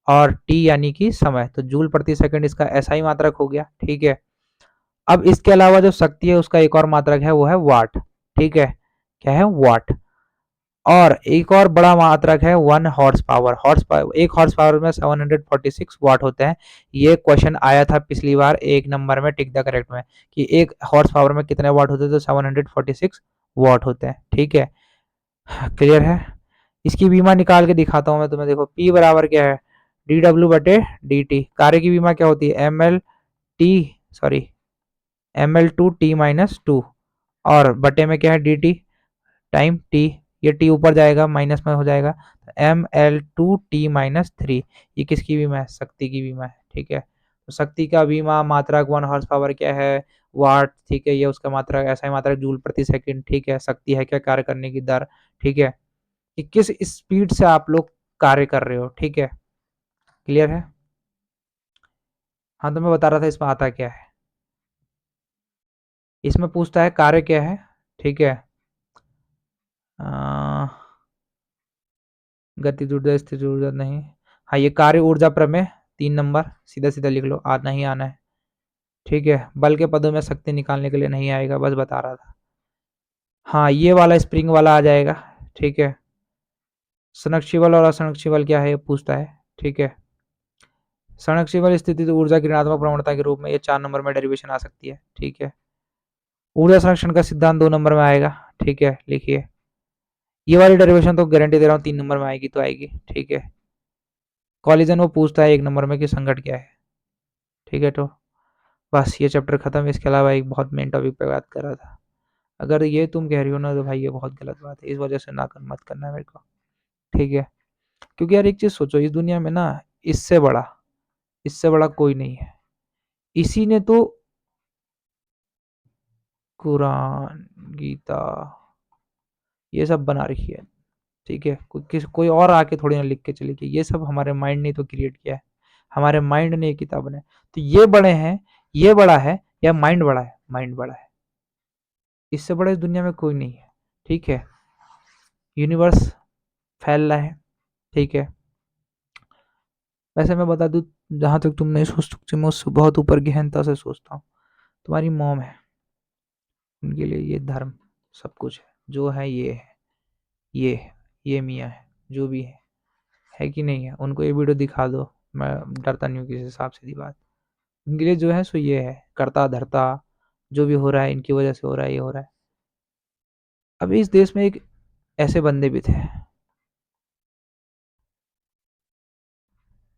और टी यानी कि समय, तो जूल प्रति सेकंड इसका ऐसा ही मात्रक हो गया। ठीक है, अब इसके अलावा जो शक्ति है उसका एक और मात्रक है, वो है वाट। ठीक है, क्या है, वाट। और एक और बड़ा मात्रक है 1 हॉर्स पावर। हॉर्स पावर, एक हॉर्स पावर में 746 वाट होते हैं। ये क्वेश्चन आया था पिछली बार 1 नंबर में, टिक द करेक्ट में, कि 1 हॉर्स पावर में कितने वाट होते हैं, तो 746 वाट होते हैं। ठीक है, क्लियर है। इसकी बीमा निकाल के दिखाता हूँ मैं तुम्हें। देखो P बराबर क्या है, डी डब्ल्यू बटे डी टी। कार्य की बीमा क्या होती है, m l t, sorry, m l two t minus two, और बटे में क्या है, डी टी टाइम टी। ये टी ऊपर जाएगा, माइनस में हो जाएगा, m l two t minus three. ये किसकी बीमा है, शक्ति की बीमा है। ठीक है, तो शक्ति का बीमा मात्रक 1 हॉर्स पावर क्या है, वाट। ठीक है, ये उसका मात्रक, ऐसा ही मात्रक जूल प्रति सेकंड। ठीक है, शक्ति है क्या, कार्य करने की दर। ठीक है, कि किस स्पीड से आप लोग कार्य कर रहे हो। ठीक है, क्लियर है। हाँ, तो मैं बता रहा था इसमें आता क्या है। इसमें पूछता है कार्य क्या है। ठीक है, अ, गतिज ऊर्जा, स्थिर ऊर्जा नहीं। हाँ, ये कार्य ऊर्जा प्रमेय 3 नंबर, सीधा सीधा लिख लो, आना ही आना है। ठीक है, बल के पदों में शक्ति निकालने के लिए नहीं आएगा, बस बता रहा था। हाँ, ये वाला स्प्रिंग वाला आ जाएगा। ठीक है, संरक्षी बल और असंरक्षी बल क्या है ये पूछता है। ठीक है, संरक्षी बल स्थिति तो ऊर्जा की ऋणात्मक प्रवणता के रूप में, ये 4 नंबर में डेरिवेशन आ सकती है। ठीक है, ऊर्जा संरक्षण का सिद्धांत 2 नंबर में आएगा। ठीक है, लिखिए। ये वाली डेरिवेशन तो गारंटी दे रहा हूँ 3 नंबर में आएगी तो आएगी। ठीक है, कॉलिजन वो पूछता है 1 नंबर में कि संकट क्या है। ठीक है, तो बस ये चैप्टर खत्म। इसके अलावा एक बहुत मेन टॉपिक पे बात कर रहा था। अगर ये तुम कह रही हो ना, तो भाई ये बहुत गलत बात है, इस वजह से ना कर, मत करना मेरे को। ठीक है, क्योंकि यार एक चीज सोचो, इस दुनिया में ना इससे बड़ा, इससे बड़ा कोई नहीं है। इसी ने तो कुरान, गीता, ये सब बना रखी है। ठीक है, कोई और आके थोड़ी ना लिख के चले गई, ये सब हमारे माइंड ने तो क्रिएट किया है। हमारे माइंड ने ये किताब बनाई, तो ये बड़े हैं, ये बड़ा है, या माइंड बड़ा है, माइंड बड़ा है। इससे बड़ा इस दुनिया में कोई नहीं है। ठीक है, यूनिवर्स फैल रहा है। ठीक है, वैसे मैं बता दूं, जहां तक तुम नहीं सोच सकते, मैं उससे बहुत ऊपर गहनता से सोचता हूँ। तुम्हारी मॉम है, उनके लिए ये धर्म सब कुछ है, जो है ये है, ये है, ये मियाँ है, जो भी है कि नहीं है। उनको ये वीडियो दिखा दो, मैं डरता नहीं हूँ किसी से, साफ सीधी बात। उनके लिए जो है सो ये है, करता धरता, जो भी हो रहा है इनकी वजह से हो रहा है, ये हो रहा है। अभी इस देश में एक ऐसे बंदे भी थे,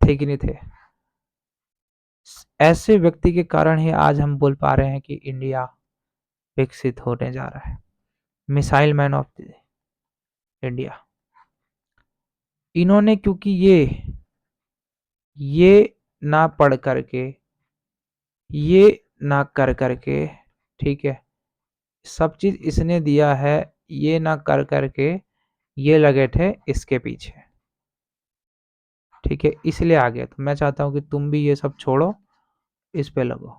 थे कि नहीं थे? ऐसे व्यक्ति के कारण ही आज हम बोल पा रहे हैं कि इंडिया विकसित होने जा रहा है। Missile man of India. इन्होंने क्योंकि ये ना पढ़ करके, ये ना कर करके, ठीक है, सब चीज इसने दिया है, ये ना कर करके ये लगे थे इसके पीछे, ठीक है, इसलिए आ गया। तो मैं चाहता हूं कि तुम भी ये सब छोड़ो, इस पे लगो,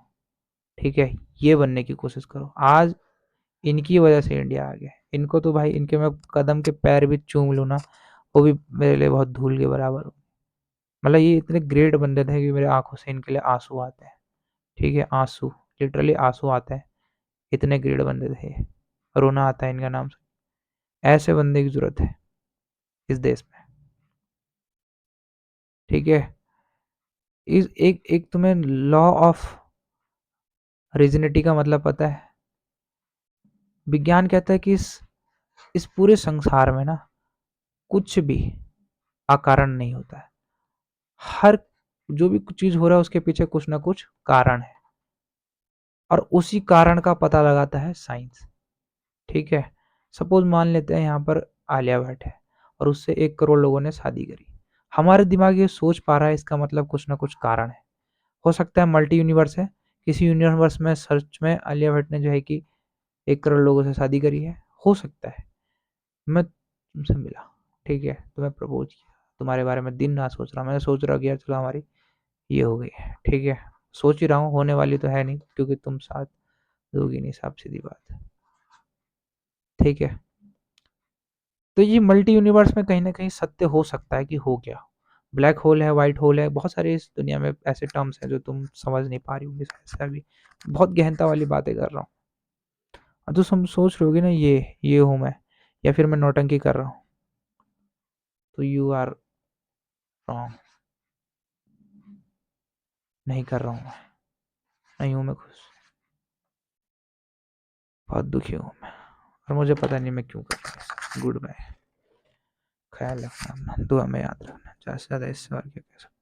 ठीक है, ये बनने की कोशिश करो। आज इनकी वजह से इंडिया आ गया। इनको तो भाई, इनके मैं कदम के पैर भी चूम लूँ ना, वो भी मेरे लिए बहुत धूल के बराबर हो। मतलब ये इतने ग्रेट बंदे थे कि मेरे आंखों से इनके लिए आंसू आते हैं, ठीक है, आंसू, लिटरली आंसू आते हैं। इतने ग्रेट बंदे थे, रोना आता है इनका नाम सुन। ऐसे बंदे की जरूरत है इस देश में, ठीक है। इस एक एक तुम्हें लॉ ऑफ रीजनिटी का मतलब पता है? विज्ञान कहता है कि इस पूरे संसार में ना कुछ भी अकारण नहीं होता है। हर जो भी कुछ चीज हो रहा है उसके पीछे कुछ ना कुछ कारण है, और उसी कारण का पता लगाता है साइंस, ठीक है। सपोज मान लेते हैं यहाँ पर आलिया भट्ट है और उससे 1 करोड़ लोगों ने शादी करी। हमारे दिमाग ये सोच पा रहा है, इसका मतलब कुछ ना कुछ कारण है। हो सकता है मल्टी यूनिवर्स है, किसी यूनिवर्स में सच में आलिया भट्ट ने जो है कि 1 करोड़ लोगों से शादी करी है, हो सकता है। मैं तुमसे मिला, ठीक है, तुम्हें प्रपोज किया, तुम्हारे बारे में दिन रात सोच रहा हूँ। मैं सोच रहा हूँ कि यार चलो हमारी ये हो गई है, ठीक है, सोच ही रहा हूँ, होने वाली तो है नहीं क्योंकि तुम साथ दोगी नहीं, साफ सीधी बात है, ठीक है। तो ये मल्टी यूनिवर्स में कहीं ना कहीं सत्य हो सकता है कि हो गया। ब्लैक होल है, व्हाइट होल है, बहुत सारे इस दुनिया में ऐसे टर्म्स हैं जो तुम समझ नहीं पा रही होंगी शायद से अभी। बहुत गहनता वाली बातें कर रहा हूँ। और तो तुम सोच रहे होगे ना ये हूँ मैं, या फिर मैं नौटंकी कर रहा हूँ, तो यू आर रॉन्ग। नहीं कर रहा हूँ मैं, नहीं हूँ मैं खुश, बहुत दुखी हूँ मैं, और मुझे पता नहीं मैं क्यों कर रहा हूँ। गुड बाय, ख्याल रखना अपना, दुआ में याद रखना, ज़्यादा से ज़्यादा इससे और क्या कह सकते।